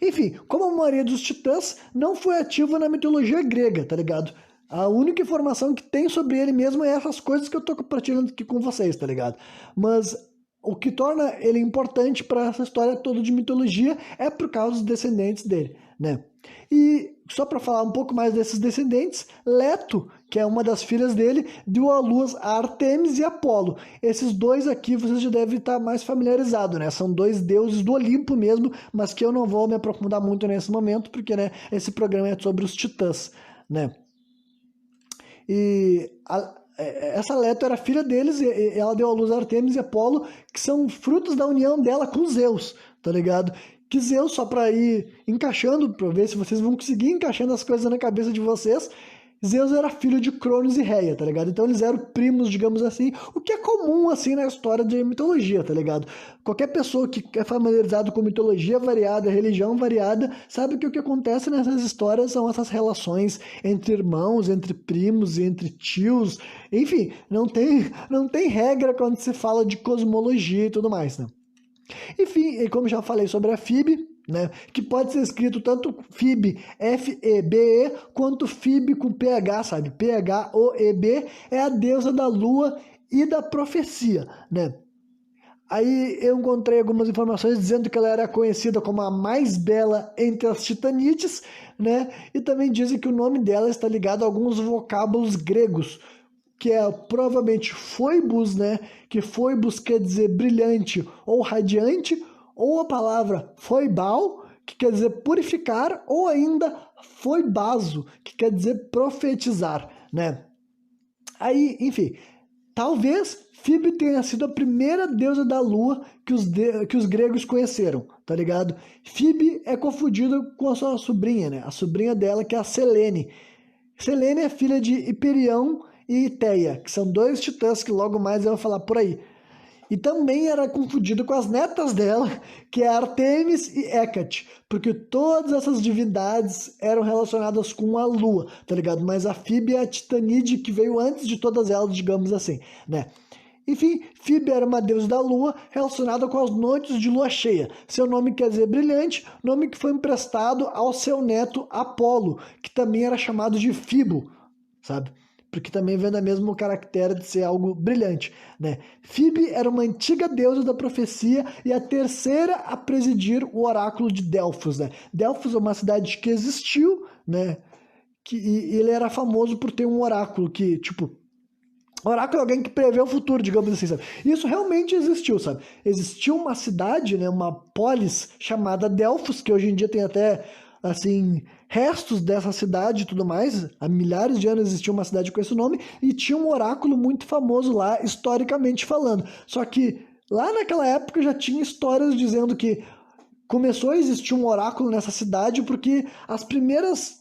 Enfim, como a maioria dos titãs não foi ativa na mitologia grega, tá ligado? A única informação que tem sobre ele mesmo é essas coisas que eu tô compartilhando aqui com vocês, tá ligado? Mas o que torna ele importante para essa história toda de mitologia é por causa dos descendentes dele, né? E só para falar um pouco mais desses descendentes, Leto, que é uma das filhas dele, deu à luz a Artemis e Apolo. Esses 2 aqui vocês já devem estar mais familiarizados, né? São 2 deuses do Olimpo mesmo, mas que eu não vou me aprofundar muito nesse momento, porque, né, esse programa é sobre os titãs, né? E essa Leto era filha deles, e ela deu à luz a Artemis e Apolo, que são frutos da união dela com Zeus, tá ligado? Que Zeus, só pra ir encaixando, pra ver se vocês vão conseguir encaixando as coisas na cabeça de vocês, Zeus era filho de Cronos e Reia, tá ligado? Então eles eram primos, digamos assim, o que é comum, assim, na história de mitologia, tá ligado? Qualquer pessoa que é familiarizado com mitologia variada, religião variada, sabe que o que acontece nessas histórias são essas relações entre irmãos, entre primos, entre tios, enfim, não tem regra quando se fala de cosmologia e tudo mais, né? Enfim, e como já falei sobre a Phoebe, né, que pode ser escrito tanto Phoebe, F-E-B-E, quanto Phoebe com P-H, sabe? P-H-O-E-B, é a deusa da lua e da profecia, né? Aí eu encontrei algumas informações dizendo que ela era conhecida como a mais bela entre as titanides, né? E também dizem que o nome dela está ligado a alguns vocábulos gregos, que é provavelmente foibus, né? Que foibus quer dizer brilhante ou radiante, ou a palavra foibal, que quer dizer purificar, ou ainda foibazo, que quer dizer profetizar, né? Aí, enfim, talvez Phoebe tenha sido a primeira deusa da lua que os gregos conheceram, tá ligado? Phoebe é confundida com a sua sobrinha, né? A sobrinha dela, que é a Selene. Selene é filha de Hiperião e Teia, que são dois titãs que logo mais eu vou falar por aí. E também era confundido com as netas dela, que é Artemis e Hecate, porque todas essas divindades eram relacionadas com a lua, tá ligado? Mas a Phoebe é a titanide que veio antes de todas elas, digamos assim, né? Enfim, Phoebe era uma deusa da lua relacionada com as noites de lua cheia. Seu nome quer dizer brilhante, nome que foi emprestado ao seu neto Apolo, que também era chamado de Fibo, sabe? Porque também vem da mesma caractere de ser algo brilhante, né? Phoebe era uma antiga deusa da profecia e a terceira a presidir o oráculo de Delfos, né? Delfos é uma cidade que existiu, né? E ele era famoso por ter um oráculo que, tipo, oráculo é alguém que prevê o futuro, digamos assim, sabe? Isso realmente existiu, sabe? Existiu uma cidade, né, uma polis chamada Delfos, que hoje em dia tem até, assim, restos dessa cidade e tudo mais. Há milhares de anos existia uma cidade com esse nome e tinha um oráculo muito famoso lá, historicamente falando. Só que lá naquela época já tinha histórias dizendo que começou a existir um oráculo nessa cidade porque as primeiras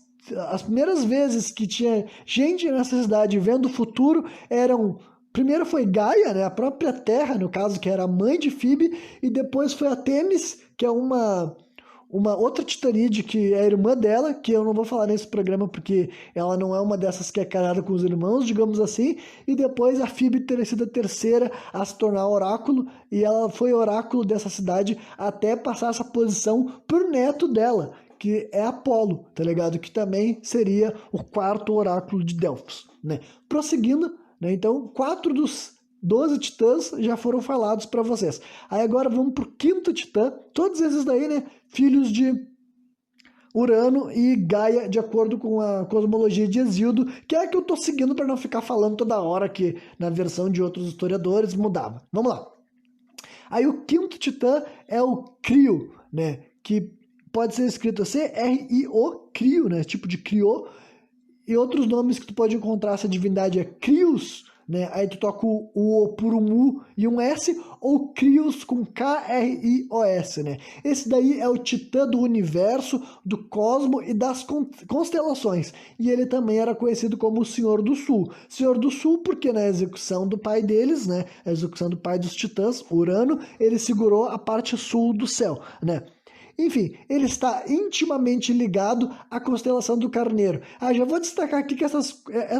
vezes que tinha gente nessa cidade vendo o futuro eram. Primeiro foi Gaia, né, a própria Terra, no caso, que era a mãe de Phoebe, e depois foi a Themis, que é uma outra titanide que é a irmã dela, que eu não vou falar nesse programa porque ela não é uma dessas que é casada com os irmãos, digamos assim, e depois a Phoebe teria sido a terceira a se tornar oráculo, e ela foi oráculo dessa cidade até passar essa posição pro neto dela, que é Apolo, tá ligado? Que também seria o quarto oráculo de Delfos, né? Prosseguindo, né? Então, 4 dos 12 titãs já foram falados para vocês. Aí agora vamos pro quinto titã. Todos esses daí, né? Filhos de Urano e Gaia, de acordo com a cosmologia de Hesíodo, que é a que eu tô seguindo para não ficar falando toda hora que na versão de outros historiadores mudava. Vamos lá. Aí o quinto titã é o Crio, né? Que pode ser escrito C-R-I-O, Crio, né? Tipo de Criou. E outros nomes que tu pode encontrar essa divindade é Crios, né? Aí tu toca o O por um U e um S, ou Crios com K-R-I-O-S, né? Esse daí é o titã do universo, do cosmo e das constelações. E ele também era conhecido como o Senhor do Sul. Senhor do Sul porque na execução do pai deles, né? A execução do pai dos titãs, Urano, ele segurou a parte sul do céu, né? Enfim, ele está intimamente ligado à constelação do Carneiro. Já vou destacar aqui que essa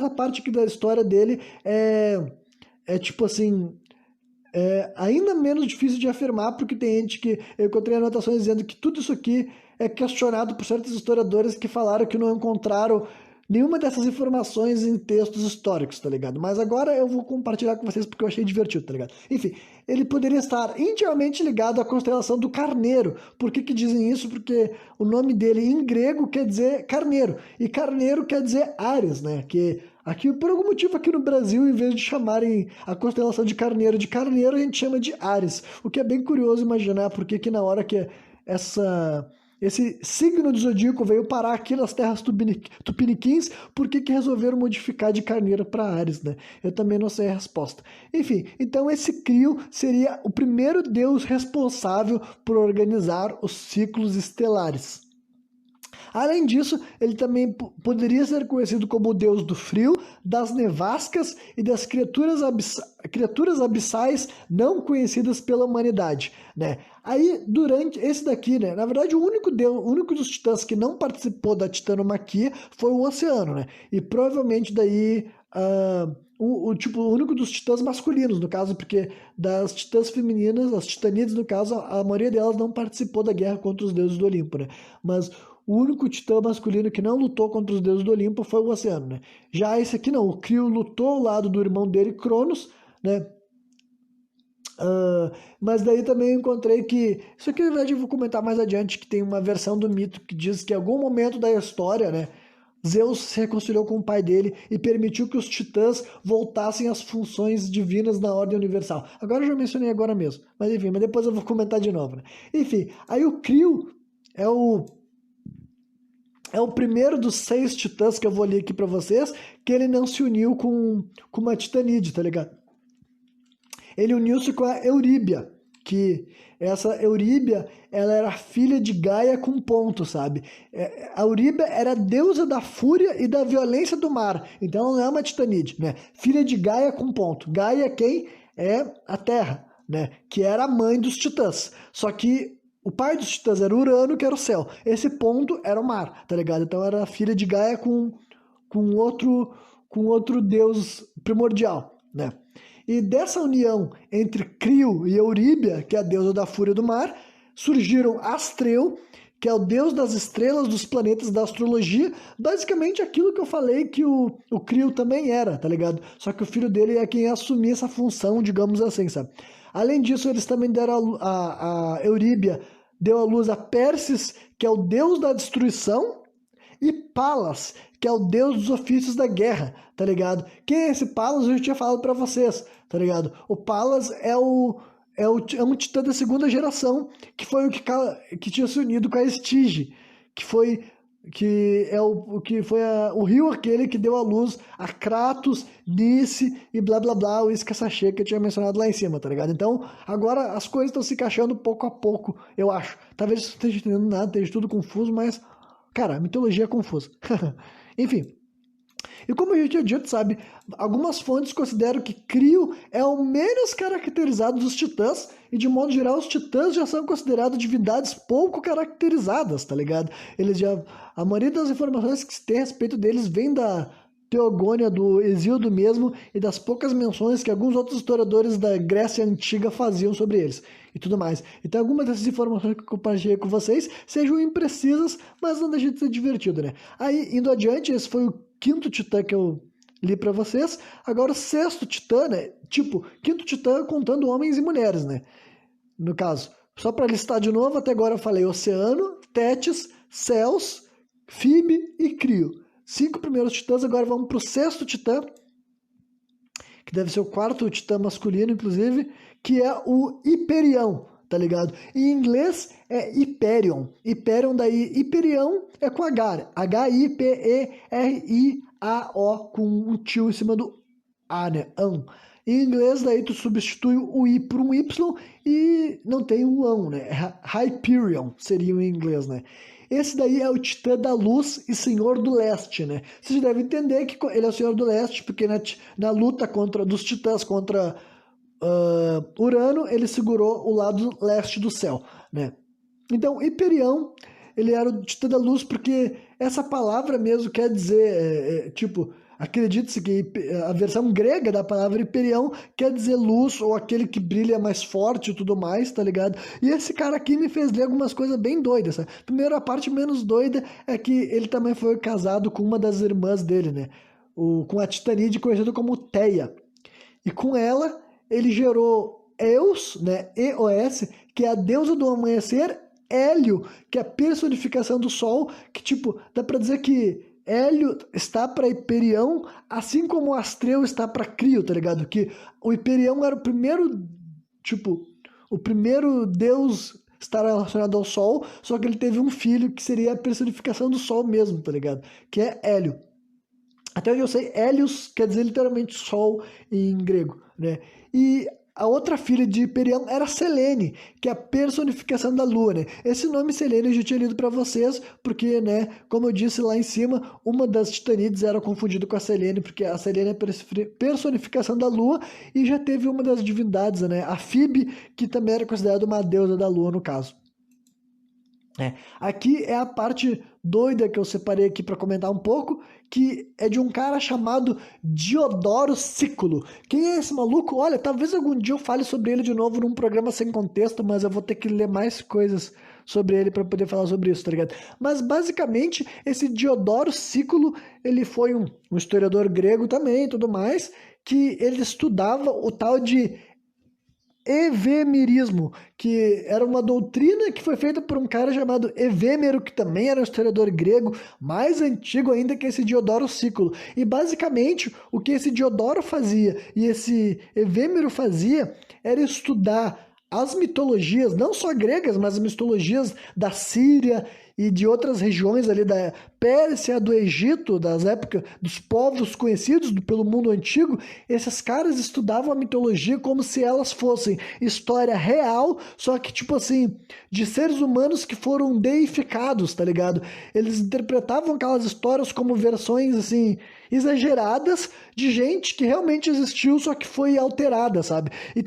parte aqui da história dele é tipo assim, ainda menos difícil de afirmar, porque tem gente que eu encontrei anotações dizendo que tudo isso aqui é questionado por certos historiadores que falaram que não encontraram nenhuma dessas informações em textos históricos, tá ligado? Mas agora eu vou compartilhar com vocês porque eu achei divertido, tá ligado? Enfim, ele poderia estar intimamente ligado à constelação do Carneiro. Por que dizem isso? Porque o nome dele em grego quer dizer carneiro, e carneiro quer dizer Áries, né? Que aqui, por algum motivo, aqui no Brasil, em vez de chamarem a constelação de Carneiro, a gente chama de Áries. O que é bem curioso imaginar, porque que na hora que essa esse signo do zodíaco veio parar aqui nas terras tupiniquins, por que resolveram modificar de Carneiro para Áries, né? Eu também não sei a resposta. Enfim, então esse Crio seria o primeiro deus responsável por organizar os ciclos estelares. Além disso, ele também poderia ser conhecido como o deus do frio, das nevascas e das criaturas abissais não conhecidas pela humanidade, né? Aí, durante esse daqui, né? Na verdade, o único dos titãs que não participou da titanomaquia foi o Oceano, né? E provavelmente daí... o único dos titãs masculinos, no caso, porque das titãs femininas, as titanides, no caso, a maioria delas não participou da guerra contra os deuses do Olimpo, né? Mas o único titã masculino que não lutou contra os deuses do Olimpo foi o Oceano, né? Já esse aqui não, o Crio lutou ao lado do irmão dele, Cronos, né? Mas daí também eu encontrei que... Isso aqui, na verdade, eu vou comentar mais adiante, que tem uma versão do mito que diz que em algum momento da história, né, Zeus se reconciliou com o pai dele e permitiu que os titãs voltassem às funções divinas na ordem universal. Agora eu já mencionei agora mesmo, mas enfim, mas depois eu vou comentar de novo, né? Enfim, aí o Crio é o primeiro dos 6 titãs que eu vou ler aqui pra vocês, que ele não se uniu com uma titanide, tá ligado? Ele uniu-se com a Euríbia, que essa Euríbia, ela era filha de Gaia com ponto, sabe? A Euríbia era deusa da fúria e da violência do mar, então ela não é uma titanide, né? Filha de Gaia com ponto. Gaia quem? É a Terra, né? Que era a mãe dos titãs. Só que o pai dos titãs era Urano, que era o céu. Esse ponto era o mar, tá ligado? Então era a filha de Gaia com outro deus primordial, né? E dessa união entre Crio e Euríbia, que é a deusa da fúria do mar, surgiram Astreu, que é o deus das estrelas, dos planetas, da astrologia, basicamente aquilo que eu falei que o Crio também era, tá ligado? Só que o filho dele é quem ia assumir essa função, digamos assim, sabe? Além disso, eles também deram a Euríbia, deu à luz a Pérsis, que é o deus da destruição, e Palas, que é o deus dos ofícios da guerra, tá ligado? Quem é esse Palas? Eu já tinha falado pra vocês, tá ligado? O Palas é um titã da segunda geração, que foi o que tinha se unido com a Estige, que foi o rio aquele que deu à luz a Kratos, Nice e blá blá blá, o Isca-Sachê que eu tinha mencionado lá em cima, tá ligado? Então, agora as coisas estão se encaixando pouco a pouco, eu acho. Talvez você esteja entendendo nada, esteja tudo confuso, mas, cara, a mitologia é confusa. Enfim. E como a gente tinha dito, sabe, algumas fontes consideram que Crio é o menos caracterizado dos titãs, e de modo geral os titãs já são considerados divindades pouco caracterizadas, tá ligado? A maioria das informações que se tem a respeito deles vem da Teogônia, do Hesíodo mesmo, e das poucas menções que alguns outros historiadores da Grécia Antiga faziam sobre eles, e tudo mais. Então algumas dessas informações que eu compartilhei com vocês sejam imprecisas, mas não deixam de ser divertido, né? Aí, indo adiante, esse foi o quinto titã que eu li pra vocês. Agora o sexto titã, né? Tipo, quinto titã contando homens e mulheres, né? No caso, só pra listar de novo, até agora eu falei Oceano, Tétis, Céus, Fibe e Crio. 5 primeiros titãs, agora vamos pro sexto titã, que deve ser o quarto titã masculino, inclusive, que é o Hiperião, tá ligado? Em inglês é Hyperion. Hyperion daí, Hyperion é com H, H-I-P-E-R-I-A-O, com um tio em cima do A, né? Em inglês daí tu substitui o I por um Y e não tem um ão, né? Hyperion seria em inglês, né? Esse daí é o Titã da Luz e Senhor do Leste, né? Vocês devem entender que ele é o Senhor do Leste, porque na luta dos titãs contra Urano, ele segurou o lado leste do céu, né? Então, Hiperião, ele era o Titã da Luz, porque essa palavra mesmo quer dizer, tipo, acredite-se que a versão grega da palavra Hiperião quer dizer luz, ou aquele que brilha mais forte e tudo mais, tá ligado? E esse cara aqui me fez ler algumas coisas bem doidas, sabe? Primeiro, a parte menos doida é que ele também foi casado com uma das irmãs dele, né? Com a Titanide, conhecida como Teia. E com ela, ele gerou Eos, né? EOS, que é a deusa do amanhecer, Hélio, que é a personificação do Sol, que, tipo, dá pra dizer que Hélio está para Hiperião, assim como o Astreu está para Crio, tá ligado? Que o Hiperião era o primeiro, tipo, o primeiro deus estar relacionado ao Sol, só que ele teve um filho que seria a personificação do Sol mesmo, tá ligado? Que é Hélio. Até onde eu sei, Hélios quer dizer literalmente Sol em grego, né? E a outra filha de Hiperião era Selene, que é a personificação da Lua, né? Esse nome Selene eu já tinha lido para vocês, porque, né, como eu disse lá em cima, uma das Titanides era confundida com a Selene, porque a Selene é a personificação da Lua, e já teve uma das divindades, né, a Fibe, que também era considerada uma deusa da Lua, no caso. Aqui é a parte doida que eu separei aqui para comentar um pouco, que é de um cara chamado Diodoro Sículo. Quem é esse maluco? Olha, talvez algum dia eu fale sobre ele de novo num programa sem contexto, mas eu vou ter que ler mais coisas sobre ele para poder falar sobre isso, tá ligado? Mas basicamente, esse Diodoro Sículo, ele foi um historiador grego também e tudo mais, que ele estudava o tal de Evemirismo, que era uma doutrina que foi feita por um cara chamado Evêmero, que também era um historiador grego, mais antigo ainda que esse Diodoro Sículo. E basicamente o que esse Diodoro fazia e esse Evêmero fazia era estudar as mitologias, não só gregas, mas as mitologias da Síria e de outras regiões ali da Pérsia, do Egito, das épocas dos povos conhecidos pelo mundo antigo. Esses caras estudavam a mitologia como se elas fossem história real, só que tipo assim, de seres humanos que foram deificados, tá ligado? Eles interpretavam aquelas histórias como versões assim exageradas de gente que realmente existiu, só que foi alterada, sabe? E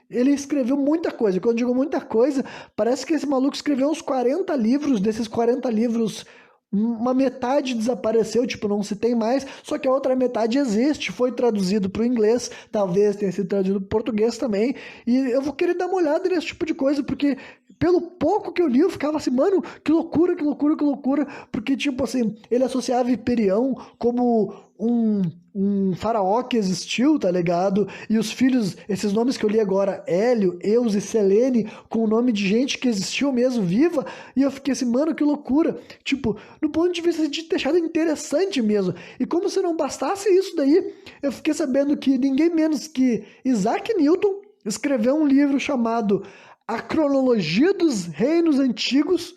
ele escreveu muita coisa. Quando eu digo muita coisa, parece que esse maluco escreveu uns 40 livros. Desses 40 livros, uma metade desapareceu, tipo, não se tem mais, só que a outra metade existe, foi traduzido para o inglês, talvez tenha sido traduzido para o português também, e eu vou querer dar uma olhada nesse tipo de coisa, porque pelo pouco que eu li, eu ficava assim, mano, que loucura, que loucura, que loucura, porque, tipo assim, ele associava Hiperião como um faraó que existiu, tá ligado? E os filhos, esses nomes que eu li agora, Hélio, Eus e Selene, com o nome de gente que existiu mesmo, viva, e eu fiquei assim, mano, que loucura. Tipo, no ponto de vista de deixado interessante mesmo. E como se não bastasse isso daí, eu fiquei sabendo que ninguém menos que Isaac Newton escreveu um livro chamado A Cronologia dos Reinos Antigos,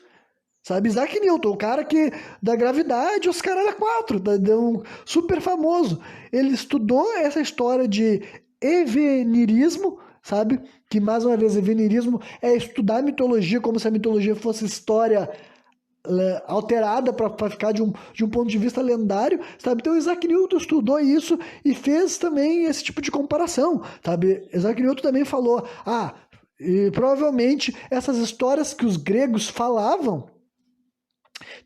sabe? Isaac Newton, o cara que da gravidade, os caras era quatro, super famoso. Ele estudou essa história de evenirismo, sabe? Que mais uma vez, evenirismo é estudar a mitologia como se a mitologia fosse história alterada para ficar de um ponto de vista lendário, sabe? Então Isaac Newton estudou isso e fez também esse tipo de comparação, sabe? Isaac Newton também falou, e provavelmente essas histórias que os gregos falavam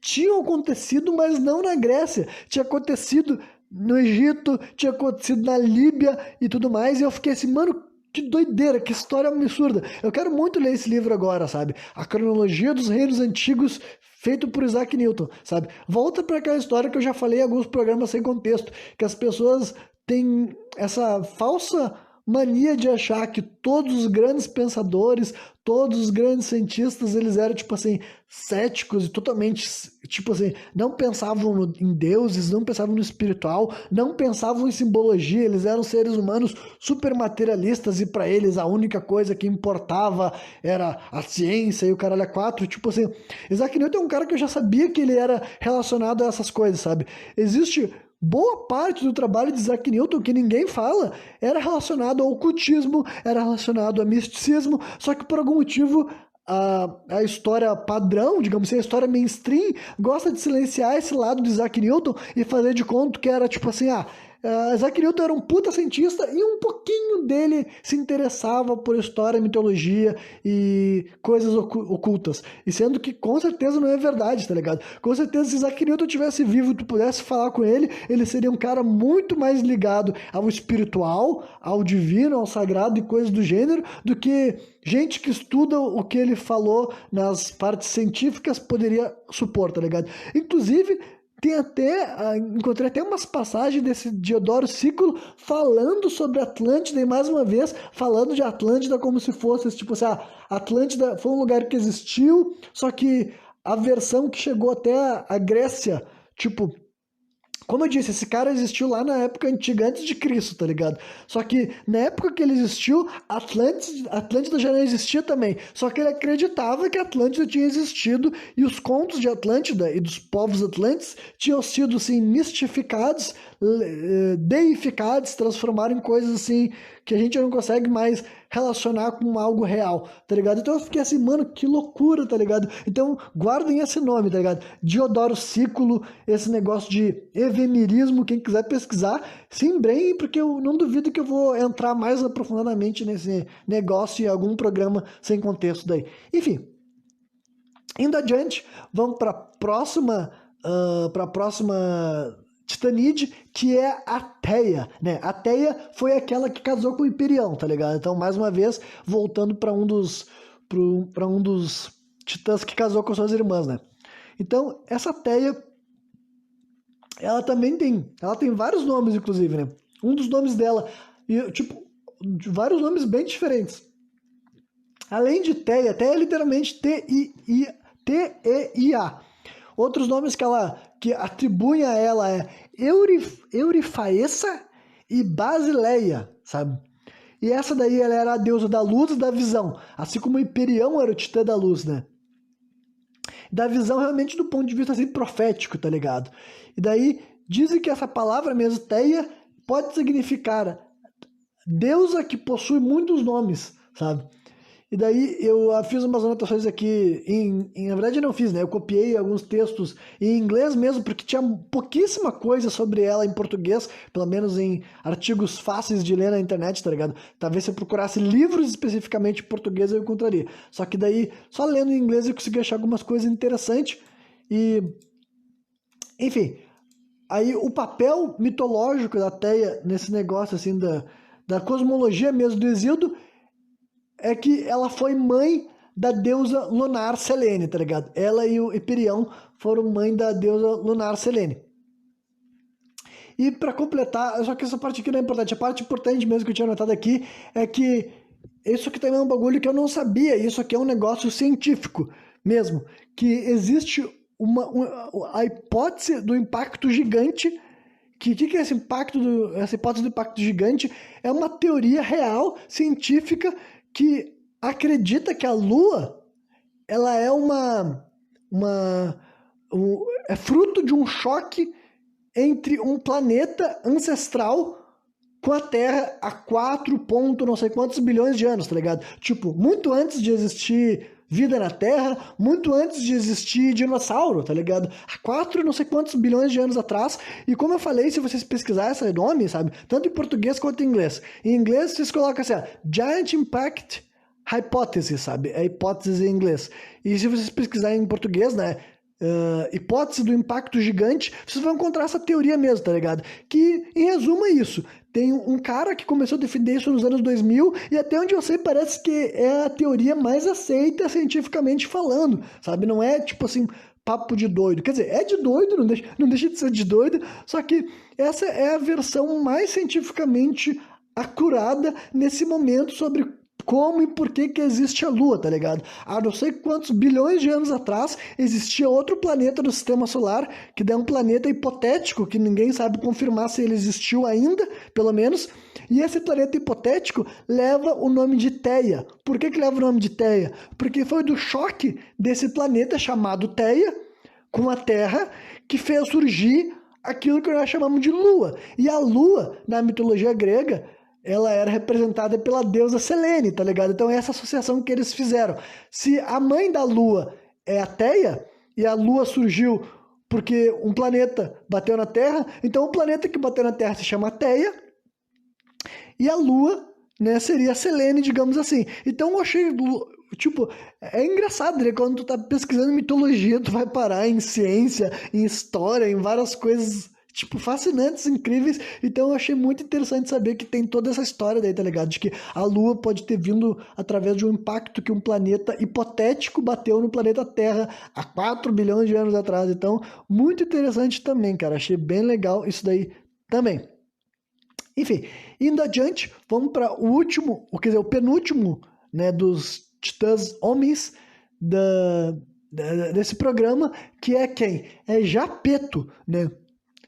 tinham acontecido, mas não na Grécia. Tinha acontecido no Egito, tinha acontecido na Líbia e tudo mais. E eu fiquei assim, mano, que doideira, que história absurda. Eu quero muito ler esse livro agora, sabe? A Cronologia dos Reinos Antigos, feito por Isaac Newton, sabe? Volta para aquela história que eu já falei em alguns programas sem contexto, que as pessoas têm essa falsa mania de achar que todos os grandes pensadores, todos os grandes cientistas, eles eram, tipo assim, céticos e totalmente, tipo assim, não pensavam em deuses, não pensavam no espiritual, não pensavam em simbologia, eles eram seres humanos super materialistas e para eles a única coisa que importava era a ciência e o caralho a quatro, tipo assim, Isaac Newton é um cara que eu já sabia que ele era relacionado a essas coisas, sabe? Existe boa parte do trabalho de Isaac Newton, que ninguém fala, era relacionado ao ocultismo, era relacionado a misticismo, só que por algum motivo a história padrão, digamos assim, a história mainstream, gosta de silenciar esse lado de Isaac Newton e fazer de conta que era tipo assim, Isaac Newton era um puta cientista e um pouquinho dele se interessava por história, mitologia e coisas ocultas. E sendo que com certeza não é verdade, tá ligado? Com certeza se Isaac Newton tivesse vivo e tu pudesse falar com ele, ele seria um cara muito mais ligado ao espiritual, ao divino, ao sagrado e coisas do gênero, do que gente que estuda o que ele falou nas partes científicas poderia supor, tá ligado? Inclusive, encontrei até umas passagens desse Diodoro Sículo falando sobre Atlântida e mais uma vez falando de Atlântida como se fosse tipo assim, Atlântida foi um lugar que existiu, só que a versão que chegou até a Grécia, tipo, Como eu disse, esse cara existiu lá na época antiga, antes de Cristo, tá ligado? Só que na época que ele existiu, Atlântida já não existia também. Só que ele acreditava que Atlântida tinha existido e os contos de Atlântida e dos povos atlantes tinham sido, assim, mistificados, deificados, transformaram em coisas, assim, que a gente não consegue mais relacionar com algo real, tá ligado? Então eu fiquei assim, mano, que loucura, tá ligado? Então guardem esse nome, tá ligado? Diodoro Sículo, esse negócio de evemirismo, quem quiser pesquisar, se embrenhe, porque eu não duvido que eu vou entrar mais aprofundadamente nesse negócio em algum programa sem contexto daí. Enfim, indo adiante, vamos para a próxima Titanide, que é a Teia, né? A Teia foi aquela que casou com o Hiperião, tá ligado? Então, mais uma vez, voltando para um dos titãs que casou com suas irmãs, né? Então, essa Teia, ela tem vários nomes, inclusive, né? Um dos nomes dela, tipo, vários nomes bem diferentes. Além de Teia, Teia é literalmente T-E-I-A. Outros nomes que atribuem a ela é Eurifaessa e Basileia, sabe? E essa daí ela era a deusa da luz e da visão, assim como o Hiperião era o titã da luz, né? Da visão realmente do ponto de vista assim, profético, tá ligado? E daí dizem que essa palavra mesmo, Teia, pode significar deusa que possui muitos nomes, sabe? E daí eu fiz umas anotações aqui, na verdade eu não fiz, né? Eu copiei alguns textos em inglês mesmo, porque tinha pouquíssima coisa sobre ela em português, pelo menos em artigos fáceis de ler na internet, tá ligado? Talvez se eu procurasse livros especificamente em português eu encontraria. Só que daí, só lendo em inglês eu consegui achar algumas coisas interessantes e... Enfim, aí o papel mitológico da Teia nesse negócio assim da cosmologia mesmo do Exildo é que ela foi mãe da deusa lunar Selene, tá ligado? Ela e o Hiperião foram mãe da deusa lunar Selene. E para completar, só que essa parte aqui não é importante, a parte importante mesmo que eu tinha anotado aqui é que isso aqui também é um bagulho que eu não sabia, isso aqui é um negócio científico mesmo, que existe a hipótese do impacto gigante. Que é essa hipótese do impacto gigante? É uma teoria real, científica, que acredita que a Lua ela é é fruto de um choque entre um planeta ancestral com a Terra há 4 ponto não sei quantos bilhões de anos, tá ligado? Tipo, muito antes de existir vida na Terra, muito antes de existir dinossauro, tá ligado? Há 4 não sei quantos bilhões de anos atrás. E como eu falei, se vocês pesquisarem esse nome, sabe? Tanto em português quanto em inglês. Em inglês, vocês colocam assim, Giant Impact Hypothesis, sabe? É hipótese em inglês. E se vocês pesquisarem em português, né? Hipótese do impacto gigante, vocês vão encontrar essa teoria mesmo, tá ligado? Que, em resumo, é isso. Tem um cara que começou a defender isso nos anos 2000 e até onde eu sei parece que é a teoria mais aceita cientificamente falando, sabe? Não é tipo assim, papo de doido. Quer dizer, é de doido, não deixa de ser de doido, só que essa é a versão mais cientificamente acurada nesse momento sobre como e por que existe a Lua, tá ligado? Há não sei quantos bilhões de anos atrás existia outro planeta no sistema solar, que é um planeta hipotético, que ninguém sabe confirmar se ele existiu ainda, pelo menos, e esse planeta hipotético leva o nome de Teia. Por que leva o nome de Teia? Porque foi do choque desse planeta chamado Teia com a Terra que fez surgir aquilo que nós chamamos de Lua. E a Lua, na mitologia grega, ela era representada pela deusa Selene, tá ligado? Então é essa associação que eles fizeram. Se a mãe da Lua é a Teia, e a Lua surgiu porque um planeta bateu na Terra, então o planeta que bateu na Terra se chama Teia, e a Lua, né, seria a Selene, digamos assim. Então eu achei, tipo, é engraçado, né? Quando tu tá pesquisando mitologia, tu vai parar em ciência, em história, em várias coisas tipo, fascinantes, incríveis. Então eu achei muito interessante saber que tem toda essa história daí, tá ligado? De que a Lua pode ter vindo através de um impacto que um planeta hipotético bateu no planeta Terra há 4 bilhões de anos atrás. Então, muito interessante também, cara. Achei bem legal isso daí também. Enfim, indo adiante, vamos para o último, quer dizer, o penúltimo, né, dos titãs homens desse programa, que é quem? É Japeto, né?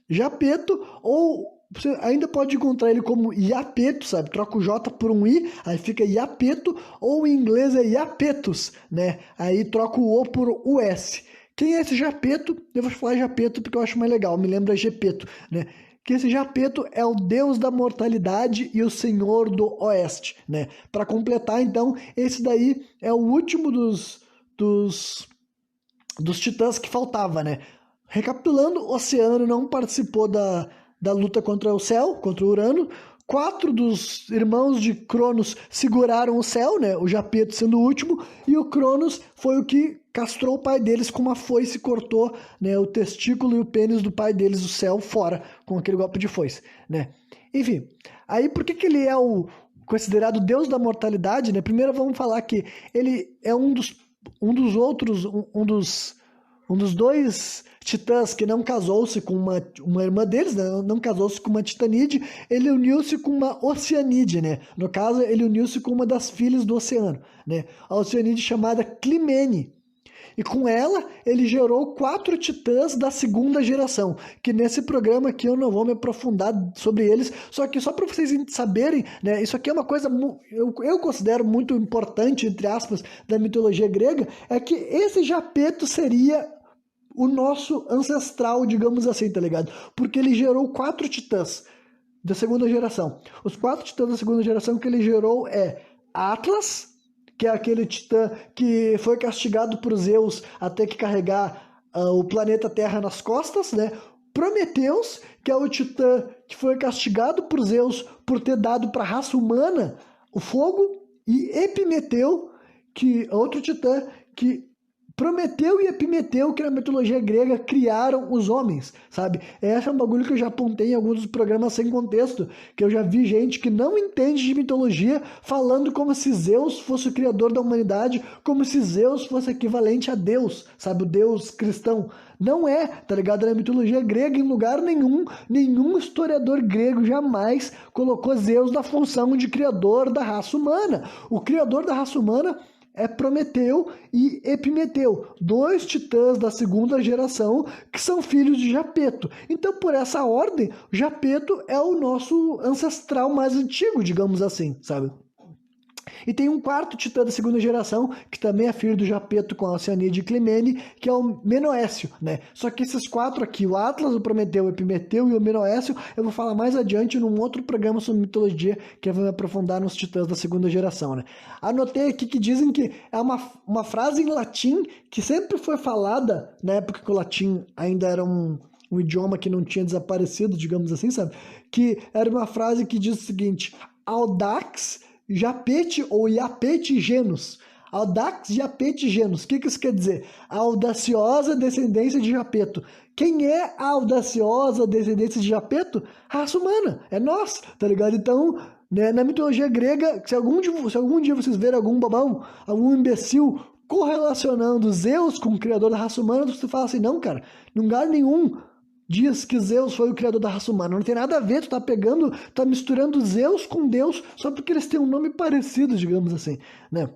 Japeto, ou você ainda pode encontrar ele como Iapeto, sabe? Troca o J por um I, aí fica Iapeto, ou em inglês é Iapetus, né? Aí troca o O por US. Quem é esse Japeto? Eu vou falar Japeto porque eu acho mais legal, me lembra Gepeto, né? Que esse Japeto é o deus da mortalidade e o senhor do oeste, né? Para completar, então, esse daí é o último dos titãs que faltava, né? Recapitulando, o Oceano não participou da luta contra o Céu, contra o Urano. 4 dos irmãos de Cronos seguraram o Céu, né? O Japeto sendo o último, e o Cronos foi o que castrou o pai deles com uma foice e cortou, né, o testículo e o pênis do pai deles, o Céu, fora, com aquele golpe de foice, né? Enfim, aí por que ele é o considerado deus da mortalidade, né? Primeiro vamos falar que ele é um dos outros, um dos dois titãs que não casou-se com uma irmã deles, né? Não casou-se com uma titanide, ele uniu-se com uma oceanide, né? No caso, ele uniu-se com uma das filhas do oceano, né? A oceanide chamada Climene. E com ela, ele gerou 4 titãs da segunda geração, que nesse programa aqui eu não vou me aprofundar sobre eles, só que só para vocês saberem, né, isso aqui é uma coisa eu considero muito importante, entre aspas, da mitologia grega, é que esse Japeto seria o nosso ancestral, digamos assim, tá ligado? Porque ele gerou 4 titãs da segunda geração. Os 4 titãs da segunda geração que ele gerou é Atlas, que é aquele titã que foi castigado por Zeus a ter que carregar o planeta Terra nas costas, né? Prometeus, que é o titã que foi castigado por Zeus por ter dado para a raça humana o fogo, e Epimeteu, que é outro titã que Prometeu e Epimeteu, que na mitologia grega criaram os homens, sabe? Esse é um bagulho que eu já apontei em alguns dos programas sem contexto, que eu já vi gente que não entende de mitologia falando como se Zeus fosse o criador da humanidade, como se Zeus fosse equivalente a Deus, sabe? O Deus cristão. Não é, tá ligado? Na mitologia grega, em lugar nenhum historiador grego jamais colocou Zeus na função de criador da raça humana. O criador da raça humana é Prometeu e Epimeteu, 2 titãs da segunda geração que são filhos de Japeto. Então, por essa ordem, Japeto é o nosso ancestral mais antigo, digamos assim, sabe? E tem um 4º titã da segunda geração, que também é filho do Japeto com a Alcianide e Climene, que é o Menoécio, né? Só que esses 4 aqui, o Atlas, o Prometeu, o Epimeteu e o Menoécio, eu vou falar mais adiante num outro programa sobre mitologia, que eu vou me aprofundar nos titãs da segunda geração, né? Anotei aqui que dizem que é uma frase em latim que sempre foi falada, na época que o latim ainda era um idioma que não tinha desaparecido, digamos assim, sabe? Que era uma frase que diz o seguinte: Audax Japete ou Iapete genus. Audax Japete genus. O que isso quer dizer? A audaciosa descendência de Japeto. Quem é a audaciosa descendência de Japeto? Raça humana. É nós, tá ligado? Então, né, na mitologia grega, se algum dia vocês verem algum babão, algum imbecil correlacionando Zeus com o criador da raça humana, você fala assim, não, cara, em lugar nenhum diz que Zeus foi o criador da raça humana. Não tem nada a ver, tu tá misturando Zeus com Deus só porque eles têm um nome parecido, digamos assim, né?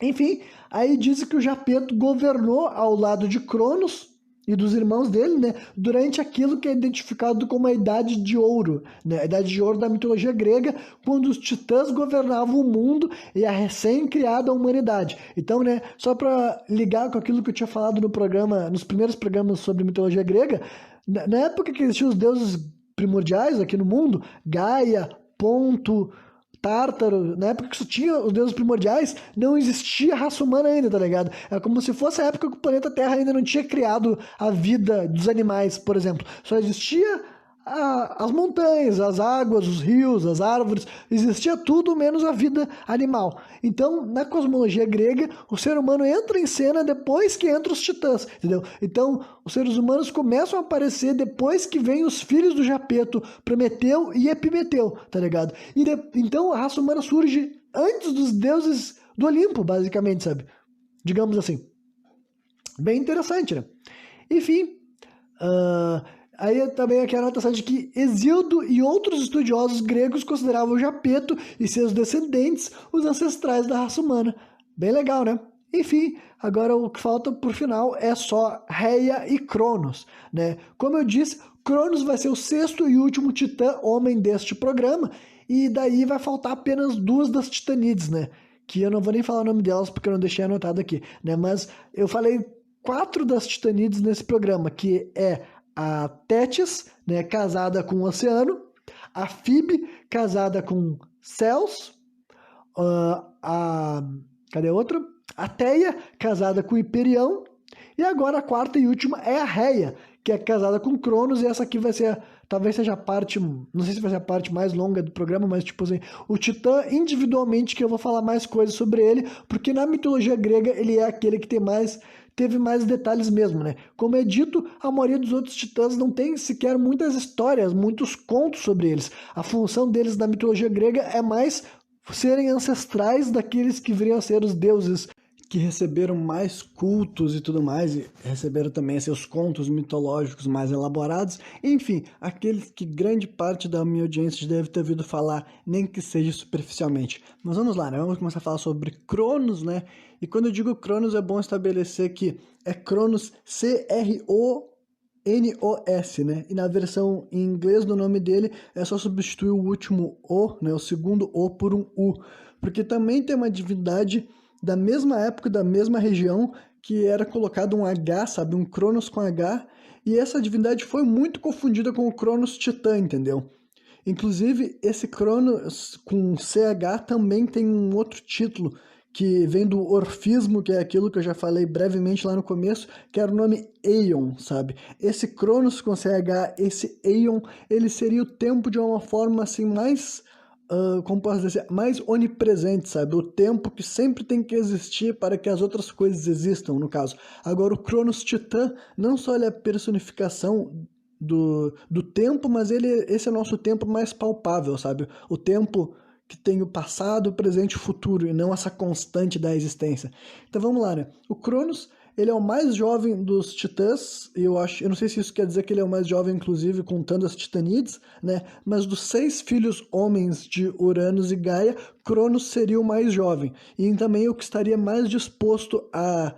Enfim, aí diz que o Japeto governou ao lado de Cronos e dos irmãos dele, né, durante aquilo que é identificado como a Idade de Ouro, né, a Idade de Ouro da mitologia grega, quando os titãs governavam o mundo e a recém-criada humanidade. Então, né, só para ligar com aquilo que eu tinha falado no programa, nos primeiros programas sobre mitologia grega, na época que existiam os deuses primordiais aqui no mundo, Gaia, Ponto, Tártaro, na época que só tinha os deuses primordiais, não existia raça humana ainda, tá ligado? É como se fosse a época que o planeta Terra ainda não tinha criado a vida dos animais, por exemplo. Só existia as montanhas, as águas, os rios, as árvores, existia tudo menos a vida animal. Então, na cosmologia grega, o ser humano entra em cena depois que entram os titãs, entendeu? Então, os seres humanos começam a aparecer depois que vêm os filhos do Japeto, Prometeu e Epimeteu, tá ligado? Então, a raça humana surge antes dos deuses do Olimpo, basicamente, sabe? Digamos assim. Bem interessante, né? Enfim, aí também aqui a anotação de que Hesíodo e outros estudiosos gregos consideravam Japeto e seus descendentes os ancestrais da raça humana. Bem legal, né? Enfim, agora o que falta por final é só Reia e Cronos, né? Como eu disse, Cronos vai ser o sexto e último titã homem deste programa, e daí vai faltar apenas duas das titanídees, né? Que eu não vou nem falar o nome delas porque eu não deixei anotado aqui, né? Mas eu falei quatro das titanídees nesse programa, que é a Tétis, né, casada com o Oceano, a Phoebe, casada com Céus, a... cadê a outra? A Teia, casada com Hiperião, e agora a quarta e última é a Reia, que é casada com Cronos, e essa aqui vai ser, talvez seja a parte, não sei se vai ser a parte mais longa do programa, mas tipo assim, o Titã individualmente, que eu vou falar mais coisas sobre ele, porque na mitologia grega ele é aquele que teve mais detalhes mesmo, né? Como é dito, a maioria dos outros titãs não tem sequer muitas histórias, muitos contos sobre eles. A função deles na mitologia grega é mais serem ancestrais daqueles que viriam a ser os deuses que receberam mais cultos e tudo mais, e receberam também seus contos mitológicos mais elaborados, enfim, aqueles que grande parte da minha audiência deve ter ouvido falar, nem que seja superficialmente. Mas vamos lá, né? Vamos começar a falar sobre Cronos, né? E quando eu digo Cronos, é bom estabelecer que é Cronos Cronos, né? E na versão em inglês do nome dele é só substituir o último O, né? O segundo O por um U, porque também tem uma divindade da mesma época, da mesma região, que era colocado um H, sabe? Um Cronos com H, e essa divindade foi muito confundida com o Cronos Titã, entendeu? Inclusive, esse Cronos com CH também tem um outro título, que vem do orfismo, que é aquilo que eu já falei brevemente lá no começo, que era o nome Aeon, sabe? Esse Cronos com CH, esse Aeon, ele seria o tempo de uma forma assim mais como posso dizer, mais onipresente, sabe? O tempo que sempre tem que existir para que as outras coisas existam, no caso. Agora, o Cronos Titã, não só ele é a personificação do tempo, mas esse é o nosso tempo mais palpável, sabe? O tempo que tem o passado, o presente e o futuro, e não essa constante da existência. Então vamos lá, né? O Cronos, ele é o mais jovem dos titãs, e eu não sei se isso quer dizer que ele é o mais jovem, inclusive, contando as titanídees, né? Mas dos 6 filhos homens de Uranus e Gaia, Cronos seria o mais jovem, e também o que estaria mais disposto a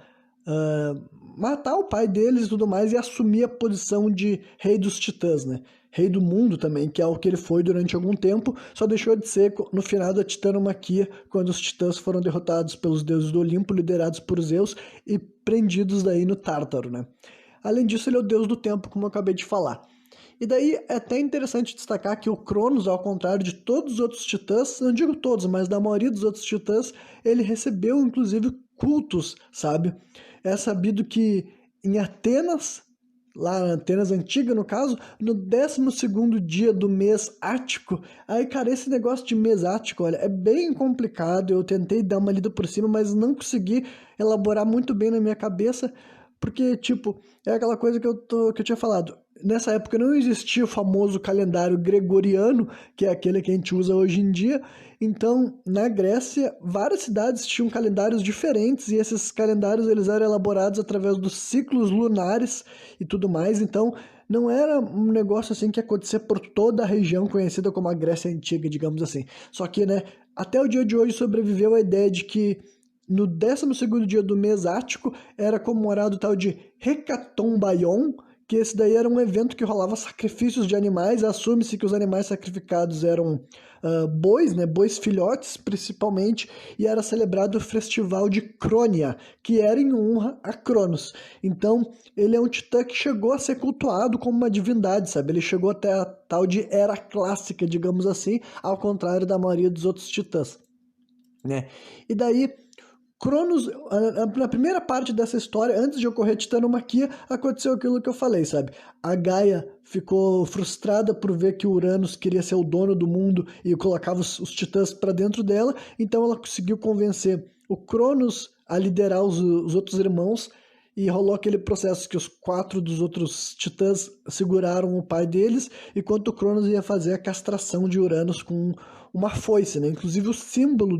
matar o pai deles e tudo mais, e assumir a posição de rei dos titãs, né? Rei do mundo também, que é o que ele foi durante algum tempo, só deixou de ser no final da Titanomaquia, quando os titãs foram derrotados pelos deuses do Olimpo, liderados por Zeus e prendidos daí no Tártaro, né? Além disso, ele é o deus do tempo, como eu acabei de falar. E daí é até interessante destacar que o Cronos, ao contrário de todos os outros titãs, não digo todos, mas da maioria dos outros titãs, ele recebeu inclusive cultos, sabe? É sabido que em Atenas, lá na Atenas antiga, no caso, no 12º dia do mês ático. Aí, cara, esse negócio de mês ático, olha, é bem complicado. Eu tentei dar uma lida por cima, mas não consegui elaborar muito bem na minha cabeça, porque, tipo, é aquela coisa que eu tinha falado. Nessa época não existia o famoso calendário gregoriano, que é aquele que a gente usa hoje em dia. Então, na Grécia, várias cidades tinham calendários diferentes, e esses calendários eles eram elaborados através dos ciclos lunares e tudo mais. Então, não era um negócio assim que acontecia por toda a região conhecida como a Grécia Antiga, digamos assim. Só que, né, até o dia de hoje sobreviveu a ideia de que no 12º dia do mês ático era comemorado o tal de Hekatombaion, que esse daí era um evento que rolava sacrifícios de animais. Assume-se que os animais sacrificados eram bois, né, bois filhotes principalmente, e era celebrado o festival de Crônia, que era em honra a Cronos. Então, ele é um titã que chegou a ser cultuado como uma divindade, sabe? Ele chegou até a tal de era clássica, digamos assim, ao contrário da maioria dos outros titãs, né? E daí Cronos, na primeira parte dessa história, antes de ocorrer a Titanomaquia, aconteceu aquilo que eu falei, sabe? A Gaia ficou frustrada por ver que o Uranus queria ser o dono do mundo e colocava os titãs para dentro dela, então ela conseguiu convencer o Cronos a liderar os outros irmãos, e rolou aquele processo que os 4 dos outros titãs seguraram o pai deles, enquanto o Cronos ia fazer a castração de Uranus com uma foice, né? Inclusive o símbolo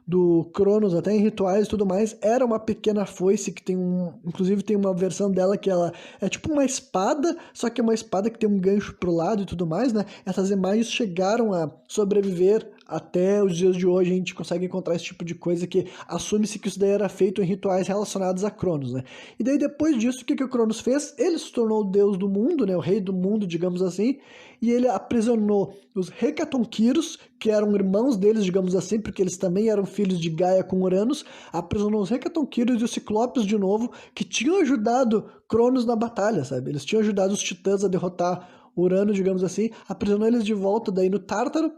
do Cronos, até em rituais e tudo mais, era uma pequena foice que inclusive tem uma versão dela que ela é tipo uma espada, só que é uma espada que tem um gancho pro lado e tudo mais, né? Essas imagens chegaram a sobreviver até os dias de hoje a gente consegue encontrar esse tipo de coisa que assume-se que isso daí era feito em rituais relacionados a Cronos, né? E daí depois disso, o que o Cronos fez? Ele se tornou o deus do mundo, né? O rei do mundo, digamos assim, e ele aprisionou os Hecatonquiros, que eram irmãos deles, digamos assim, porque eles também eram filhos de Gaia com Uranus, aprisionou os Hecatonquiros e os Ciclopes de novo, que tinham ajudado Cronos na batalha, sabe? Eles tinham ajudado os Titãs a derrotar Urano, digamos assim, aprisionou eles de volta daí no Tártaro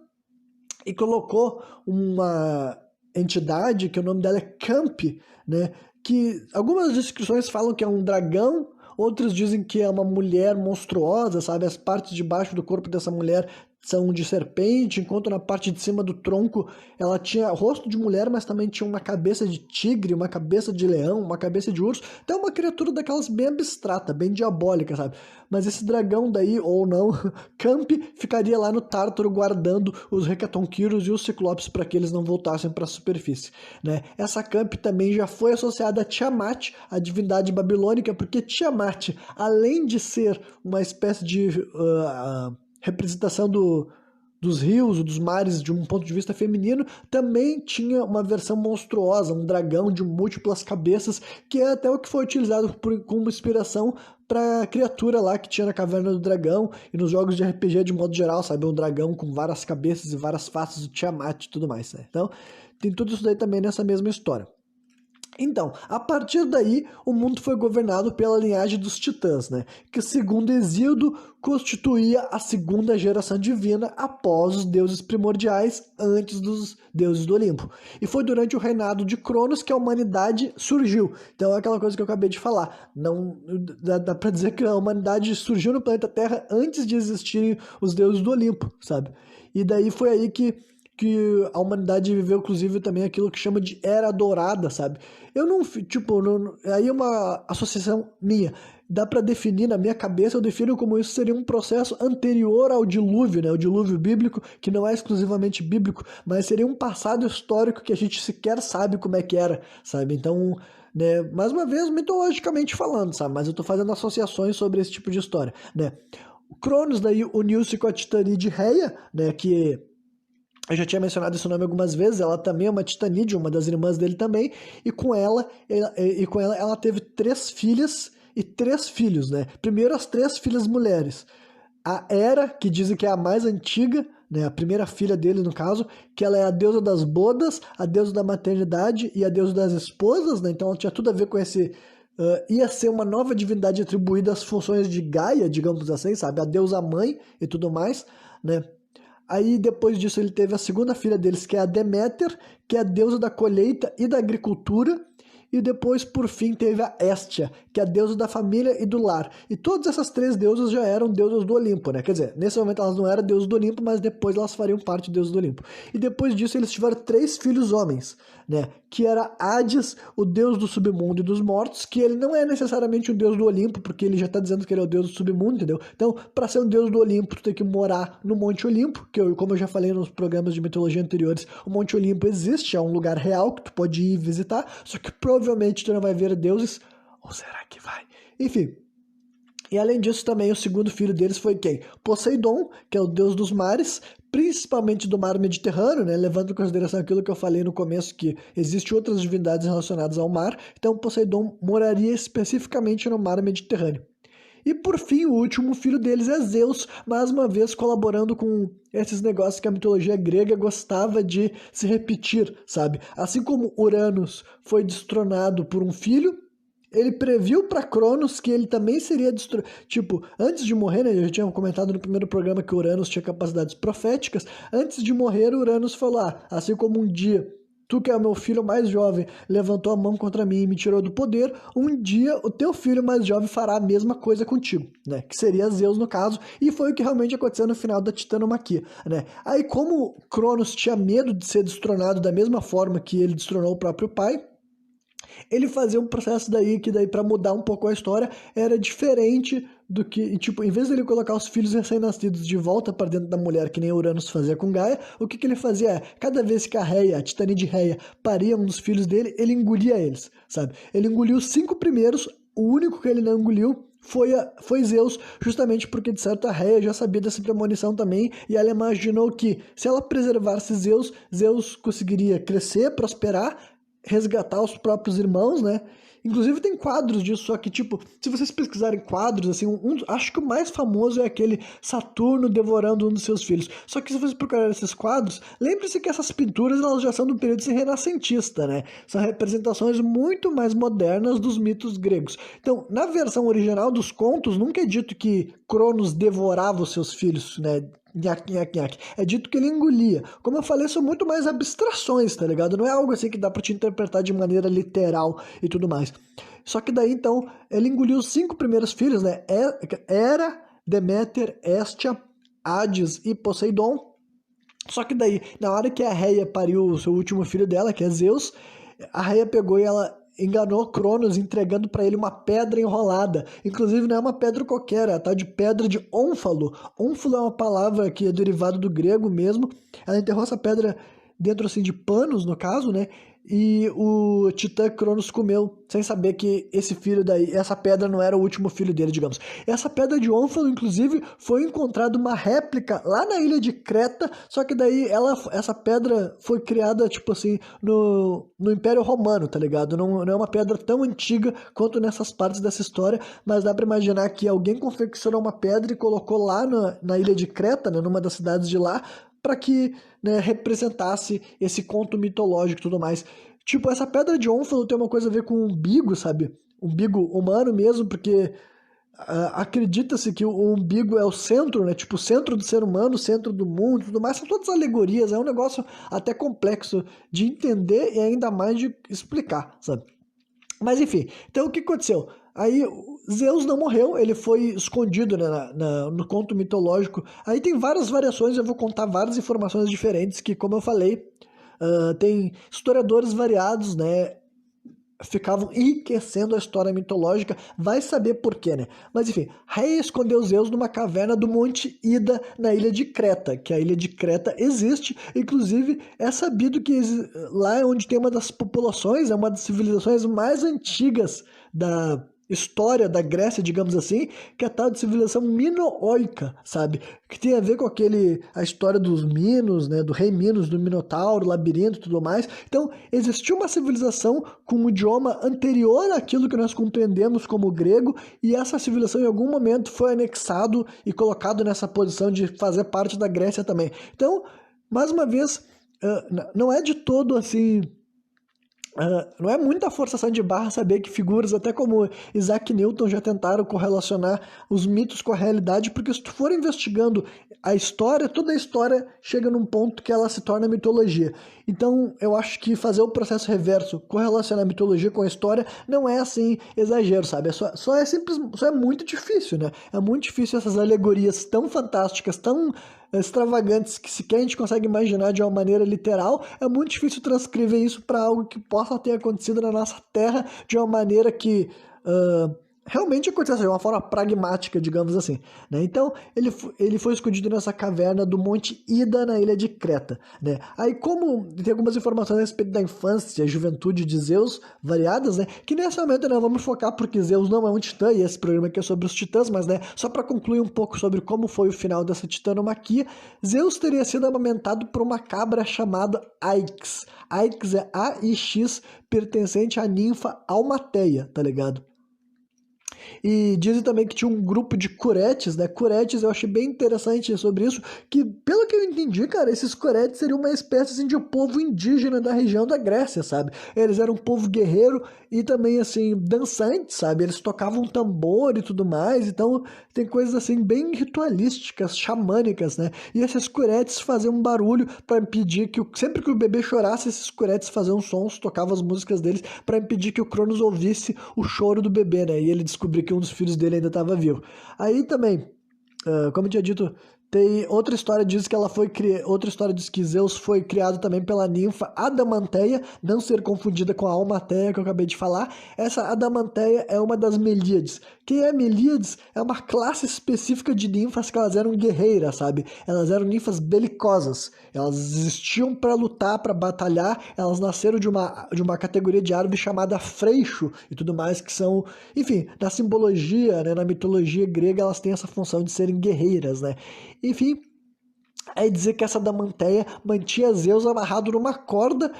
e colocou uma entidade que o nome dela é Camp, né? Que algumas descrições falam que é um dragão, outros dizem que é uma mulher monstruosa, sabe? As partes de baixo do corpo dessa mulher são de serpente, enquanto na parte de cima do tronco ela tinha rosto de mulher, mas também tinha uma cabeça de tigre, uma cabeça de leão, uma cabeça de urso. Então é uma criatura daquelas bem abstrata, bem diabólica, sabe? Mas esse dragão daí, ou não, Camp, ficaria lá no Tártaro guardando os Hecatonquiros e os Ciclopes para que eles não voltassem para a superfície, né? Essa Camp também já foi associada a Tiamat, a divindade babilônica, porque Tiamat, além de ser uma espécie de representação dos rios, dos mares de um ponto de vista feminino, também tinha uma versão monstruosa, um dragão de múltiplas cabeças, que é até o que foi utilizado como inspiração para a criatura lá que tinha na Caverna do Dragão e nos jogos de RPG de modo geral, sabe? Um dragão com várias cabeças e várias faces, o Tiamat e tudo mais, né? Então, tem tudo isso daí também nessa mesma história. Então, a partir daí, o mundo foi governado pela linhagem dos titãs, né? Que, segundo Hesíodo, constituía a segunda geração divina após os deuses primordiais, antes dos deuses do Olimpo. E foi durante o reinado de Cronos que a humanidade surgiu. Então, é aquela coisa que eu acabei de falar. Não dá pra dizer que a humanidade surgiu no planeta Terra antes de existirem os deuses do Olimpo, sabe? E daí foi aí que a humanidade viveu, inclusive, também aquilo que chama de Era Dourada, sabe? Eu não, tipo, aí é uma associação minha. Dá pra definir, na minha cabeça, eu defino como isso seria um processo anterior ao dilúvio, né? O dilúvio bíblico, que não é exclusivamente bíblico, mas seria um passado histórico que a gente sequer sabe como é que era, sabe? Então, né, mais uma vez, mitologicamente falando, sabe? Mas eu tô fazendo associações sobre esse tipo de história, né? O Cronos daí uniu-se com a Titanide Reia, né? Que eu já tinha mencionado esse nome algumas vezes, ela também é uma titanídea, uma das irmãs dele também, e com ela ela teve 3 filhas e 3 filhos, né? Primeiro as 3 filhas mulheres. A Hera, que dizem que é a mais antiga, né? A primeira filha dele, no caso, que ela é a deusa das bodas, a deusa da maternidade e a deusa das esposas, né? Então ela tinha tudo a ver com esse... ia ser uma nova divindade atribuída às funções de Gaia, digamos assim, sabe? A deusa mãe e tudo mais, né? Aí depois disso ele teve a segunda filha deles, que é a Deméter, que é a deusa da colheita e da agricultura. E depois, por fim, teve a Héstia, que é a deusa da família e do lar. E todas essas 3 deusas já eram deusas do Olimpo, né? Quer dizer, nesse momento elas não eram deusas do Olimpo, mas depois elas fariam parte de deusas do Olimpo. E depois disso eles tiveram 3 filhos homens, né? Que era Hades, o deus do submundo e dos mortos, que ele não é necessariamente um deus do Olimpo, porque ele já tá dizendo que ele é o deus do submundo, entendeu? Então, para ser um deus do Olimpo, tu tem que morar no Monte Olimpo, que como eu já falei nos programas de mitologia anteriores, o Monte Olimpo existe, é um lugar real que tu pode ir visitar, só que provavelmente tu não vai ver deuses, ou será que vai? Enfim. E além disso também o segundo filho deles foi quem? Poseidon, que é o deus dos mares, principalmente do mar Mediterrâneo, né? Levando em consideração aquilo que eu falei no começo, que existem outras divindades relacionadas ao mar, então Poseidon moraria especificamente no mar Mediterrâneo. E por fim, o último filho deles é Zeus, mais uma vez colaborando com esses negócios que a mitologia grega gostava de se repetir, sabe? Assim como Uranus foi destronado por um filho, ele previu para Cronos que ele também seria destruído. Tipo, antes de morrer, né, eu já tinha comentado no primeiro programa que Uranus tinha capacidades proféticas. Antes de morrer, Uranus falou: assim como um dia tu, que é o meu filho mais jovem, levantou a mão contra mim e me tirou do poder, um dia o teu filho mais jovem fará a mesma coisa contigo, né? Que seria Zeus no caso, e foi o que realmente aconteceu no final da Titanomaquia, né? Aí, como Cronos tinha medo de ser destronado da mesma forma que ele destronou o próprio pai, ele fazia um processo daí que daí para mudar um pouco a história era diferente do que, tipo, em vez dele colocar os filhos recém-nascidos de volta para dentro da mulher, que nem Uranus fazia com Gaia, o que ele fazia é, cada vez que a Reia, a Titanide Reia, paria um dos filhos dele, ele engolia eles, sabe? Ele engoliu os 5 primeiros, o único que ele não engoliu foi Zeus, justamente porque, de certo, a Rhea já sabia dessa premonição também, e ela imaginou que, se ela preservasse Zeus, Zeus conseguiria crescer, prosperar, resgatar os próprios irmãos, né? Inclusive tem quadros disso, só que, tipo, se vocês pesquisarem quadros, assim, acho que o mais famoso é aquele Saturno devorando um dos seus filhos. Só que se vocês procurarem esses quadros, lembre-se que essas pinturas, elas já são do período renascentista, né? São representações muito mais modernas dos mitos gregos. Então, na versão original dos contos, nunca é dito que Cronos devorava os seus filhos, né? Nhaque, nhaque, nhaque. É dito que ele engolia. Como eu falei, são muito mais abstrações, tá ligado? Não é algo assim que dá pra te interpretar de maneira literal e tudo mais. Só que daí, então, ele engoliu os 5 primeiros filhos, né? Hera, Deméter, Hestia, Hades e Poseidon. Só que daí, na hora que a Rhea pariu o seu último filho dela, que é Zeus, a Rhea pegou e ela enganou Cronos, entregando para ele uma pedra enrolada. Inclusive, não é uma pedra qualquer, é a tal de pedra de ônfalo. Ônfalo é uma palavra que é derivada do grego mesmo. Ela enterrou essa pedra dentro assim de panos, no caso, né? E o titã Cronos comeu, sem saber que esse filho daí, essa pedra não era o último filho dele, digamos. Essa pedra de ônfalo, inclusive, foi encontrada uma réplica lá na ilha de Creta, só que daí essa pedra foi criada, tipo assim, no Império Romano, tá ligado? Não é uma pedra tão antiga quanto nessas partes dessa história, mas dá pra imaginar que alguém confeccionou uma pedra e colocou lá na ilha de Creta, né, numa das cidades de lá, para que, né, representasse esse conto mitológico e tudo mais. Tipo, essa pedra de ônfalo tem uma coisa a ver com o umbigo, sabe? Umbigo humano mesmo, porque acredita-se que o umbigo é o centro, né? Tipo, o centro do ser humano, o centro do mundo e tudo mais. São todas alegorias, é um negócio até complexo de entender e ainda mais de explicar, sabe? Mas enfim, então o que aconteceu? Aí Zeus não morreu, ele foi escondido, né, no conto mitológico. Aí tem várias variações, eu vou contar várias informações diferentes que, como eu falei, tem historiadores variados, né, ficavam enriquecendo a história mitológica, vai saber por quê, né? Mas enfim, Rhea escondeu Zeus numa caverna do Monte Ida, na ilha de Creta, que a ilha de Creta existe, inclusive é sabido que lá é onde tem uma das populações, é uma das civilizações mais antigas da história da Grécia, digamos assim, que é a tal de civilização minoica, sabe? Que tem a ver com a história dos Minos, né? Do rei Minos, do Minotauro, labirinto e tudo mais. Então, existiu uma civilização com um idioma anterior àquilo que nós compreendemos como grego, e essa civilização em algum momento foi anexado e colocado nessa posição de fazer parte da Grécia também. Então, mais uma vez, não é de todo assim... não é muita forçação de barra saber que figuras até como Isaac Newton já tentaram correlacionar os mitos com a realidade, porque se tu for investigando a história, toda a história chega num ponto que ela se torna mitologia. Então eu acho que fazer o processo reverso, correlacionar a mitologia com a história, não é assim exagero, sabe? Só é muito difícil, né? É muito difícil essas alegorias tão fantásticas, tão extravagantes que sequer a gente consegue imaginar de uma maneira literal, é muito difícil transcrever isso para algo que possa ter acontecido na nossa Terra de uma maneira que realmente aconteceu, de uma forma pragmática, digamos assim, né? Então, ele foi escondido nessa caverna do Monte Ida, na ilha de Creta, né? Aí, como tem algumas informações a respeito da infância e a juventude de Zeus, variadas, né? Que nesse momento não vamos focar porque Zeus não é um titã, e esse programa aqui é sobre os titãs, mas, né, só para concluir um pouco sobre como foi o final dessa titanomaquia, Zeus teria sido amamentado por uma cabra chamada Aix. Aix é A-I-X, pertencente à ninfa Almateia, tá ligado? E dizem também que tinha um grupo de curetes, né? Curetes, eu achei bem interessante sobre isso, que pelo que eu entendi, cara, esses curetes seriam uma espécie assim, de um povo indígena da região da Grécia, sabe? Eles eram um povo guerreiro e também, assim, dançante, sabe? Eles tocavam tambor e tudo mais, então tem coisas, assim, bem ritualísticas, xamânicas, né? E esses curetes faziam um barulho para impedir que, sempre que o bebê chorasse, esses curetes faziam sons, tocavam as músicas deles para impedir que o Cronos ouvisse o choro do bebê, né? E ele descobriu que um dos filhos dele ainda estava vivo. Aí também, como eu tinha dito, tem outra história diz que outra história diz que Zeus foi criado também pela ninfa Adamanteia, não ser confundida com a Almateia que eu acabei de falar. Essa Adamanteia é uma das Melíades, Quem é Melíades é uma classe específica de ninfas que elas eram guerreiras, sabe? Elas eram ninfas belicosas. Elas existiam para lutar, para batalhar. Elas nasceram de uma categoria de árvore chamada freixo e tudo mais, que são, enfim, na simbologia, né, na mitologia grega, elas têm essa função de serem guerreiras, né? Enfim, é dizer que essa Damanteia mantinha Zeus amarrado numa corda,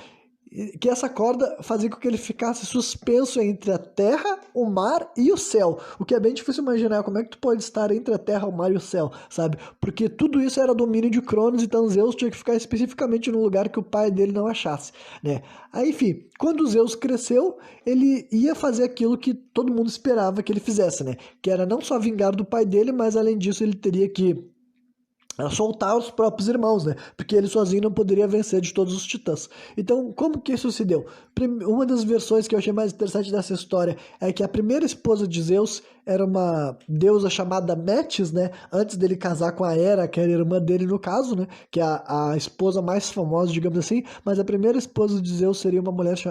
que essa corda fazia com que ele ficasse suspenso entre a terra, o mar e o céu. O que é bem difícil imaginar, como é que tu pode estar entre a terra, o mar e o céu, sabe? Porque tudo isso era domínio de Cronos, então Zeus tinha que ficar especificamente num lugar que o pai dele não achasse, né? Aí, enfim, quando Zeus cresceu, ele ia fazer aquilo que todo mundo esperava que ele fizesse, né? Que era não só vingar do pai dele, mas além disso ele teria que soltar os próprios irmãos, né? Porque ele sozinho não poderia vencer de todos os titãs. Então, como que isso se deu? Uma das versões que eu achei mais interessante dessa história é que a primeira esposa de Zeus era uma deusa chamada Metis, né? Antes dele casar com a Hera, que era irmã dele no caso, né? Que é a esposa mais famosa, digamos assim. Mas a primeira esposa de Zeus seria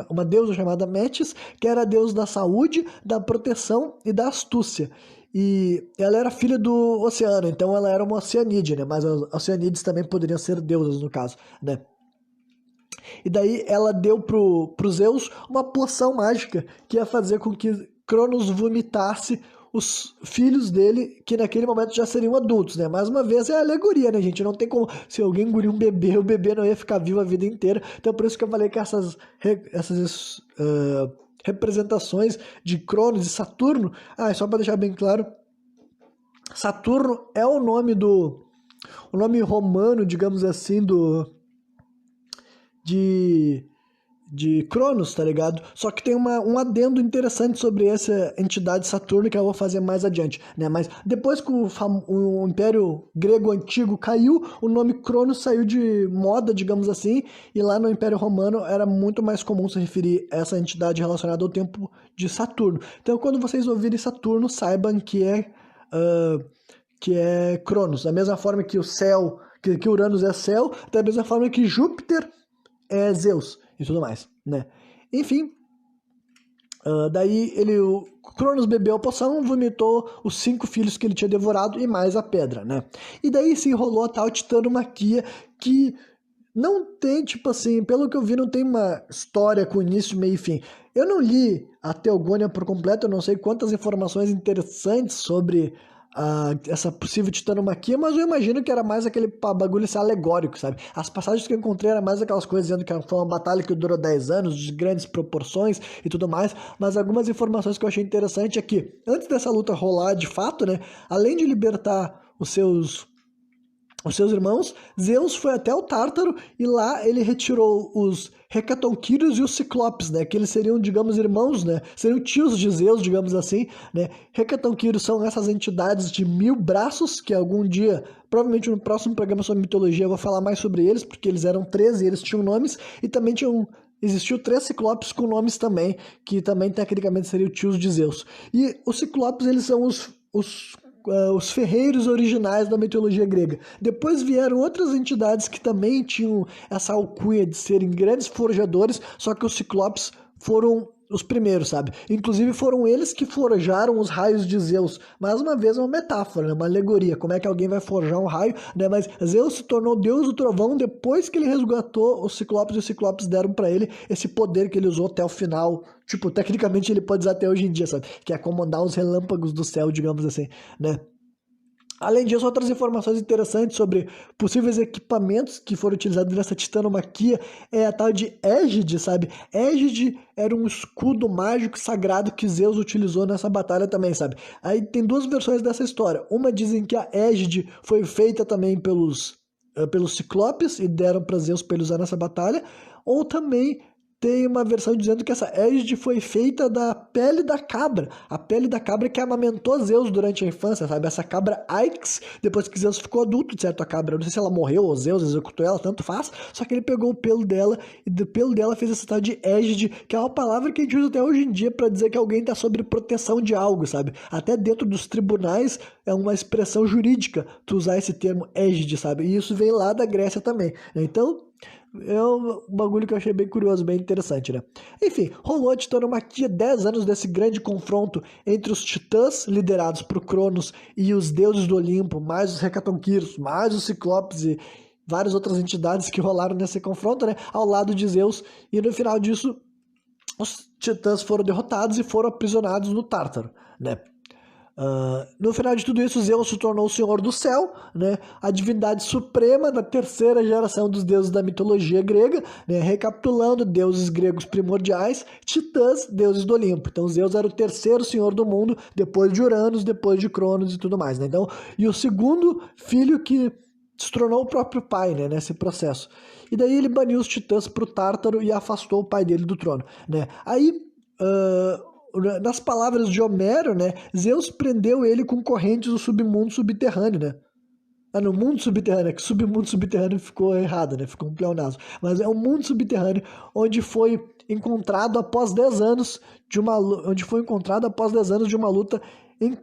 uma deusa chamada Metis, que era a deusa da saúde, da proteção e da astúcia. E ela era filha do Oceano, então ela era uma Oceanídea, né? Mas as Oceanídeas também poderiam ser deusas, no caso, né? E daí ela deu pro Zeus uma poção mágica que ia fazer com que Cronos vomitasse os filhos dele, que naquele momento já seriam adultos, né? Mais uma vez é alegoria, né, gente? Não tem como... Se alguém engolir um bebê, o bebê não ia ficar vivo a vida inteira. Então por isso que eu falei que essas representações de Cronos e Saturno... só para deixar bem claro, Saturno é o nome romano, digamos assim, de Cronos, tá ligado? Só que tem um adendo interessante sobre essa entidade Saturno que eu vou fazer mais adiante, né? Mas depois que o Império Grego Antigo caiu, o nome Cronos saiu de moda, digamos assim, e lá no Império Romano era muito mais comum se referir a essa entidade relacionada ao tempo de Saturno. Então, quando vocês ouvirem Saturno, saibam que é Cronos. Da mesma forma que o céu, que Uranus é céu, da mesma forma que Júpiter é Zeus e tudo mais, né? Enfim, daí o Cronos bebeu a poção, vomitou os 5 filhos que ele tinha devorado e mais a pedra, né? E daí se enrolou a tal titanomaquia que não tem, tipo assim, pelo que eu vi, não tem uma história com início, meio e fim. Eu não li a Teogônia por completo, eu não sei quantas informações interessantes sobre essa possível titanomaquia, mas eu imagino que era mais aquele bagulho assim, alegórico, sabe? As passagens que eu encontrei eram mais aquelas coisas dizendo que foi uma batalha que durou 10 anos, de grandes proporções e tudo mais, mas algumas informações que eu achei interessante é que, antes dessa luta rolar de fato, né, além de libertar os seus irmãos, Zeus foi até o Tártaro e lá ele retirou os Hecatonquírios e os Ciclopes, né? Que eles seriam, digamos, irmãos, né? Seriam tios de Zeus, digamos assim, né? Hecatonquírios são essas entidades de 1000 braços que algum dia, provavelmente no próximo programa sobre mitologia, eu vou falar mais sobre eles, porque eles eram 13 e eles tinham nomes e também existiu 3 ciclopes com nomes também, que também tecnicamente seriam tios de Zeus. E os ciclopes, eles são os ferreiros originais da mitologia grega. Depois vieram outras entidades que também tinham essa alcunha de serem grandes forjadores, só que os ciclopes foram os primeiros, sabe? Inclusive foram eles que forjaram os raios de Zeus. Mais uma vez é uma metáfora, né? Uma alegoria. Como é que alguém vai forjar um raio, né? Mas Zeus se tornou deus do trovão depois que ele resgatou os ciclopes, e os ciclopes deram pra ele esse poder que ele usou até o final. Tipo, tecnicamente ele pode usar até hoje em dia, sabe? Que é comandar os relâmpagos do céu, digamos assim, né? Além disso, outras informações interessantes sobre possíveis equipamentos que foram utilizados nessa titanomaquia é a tal de Égide, sabe? Égide era um escudo mágico sagrado que Zeus utilizou nessa batalha também, sabe? Aí tem 2 versões dessa história. Uma dizem que a Égide foi feita também pelos Ciclopes e deram para Zeus para ele usar nessa batalha, ou também tem uma versão dizendo que essa égide foi feita da pele da cabra. A pele da cabra que amamentou Zeus durante a infância, sabe? Essa cabra Aix, depois que Zeus ficou adulto, certo? A cabra, eu não sei se ela morreu ou Zeus executou ela, tanto faz. Só que ele pegou o pelo dela e do pelo dela fez essa tal de égide, que é uma palavra que a gente usa até hoje em dia para dizer que alguém está sob proteção de algo, sabe? Até dentro dos tribunais é uma expressão jurídica tu usar esse termo égide, sabe? E isso vem lá da Grécia também. Então, É um bagulho que eu achei bem curioso, bem interessante, né? Enfim, rolou a titanomaquia, 10 anos desse grande confronto entre os titãs, liderados por Cronos, e os deuses do Olimpo, mais os Hecatonquirus, mais os Ciclopes e várias outras entidades que rolaram nesse confronto, né? Ao lado de Zeus, e no final disso, os titãs foram derrotados e foram aprisionados no Tártaro, né? No final de tudo isso, Zeus se tornou o Senhor do Céu, né? A divindade suprema da terceira geração dos deuses da mitologia grega, né? Recapitulando, deuses gregos primordiais, titãs, deuses do Olimpo. Então Zeus era o terceiro senhor do mundo, depois de Uranus, depois de Cronos e tudo mais, né? Então, e o segundo filho que se tornou o próprio pai, né? Nesse processo. E daí ele baniu os titãs para o Tártaro e afastou o pai dele do trono, né? Aí... nas palavras de Homero, né, Zeus prendeu ele com correntes do submundo subterrâneo, né? No mundo subterrâneo, é que submundo subterrâneo ficou errado, né? Ficou um pleonasmo. Mas é um mundo subterrâneo onde foi encontrado após 10 anos de uma luta em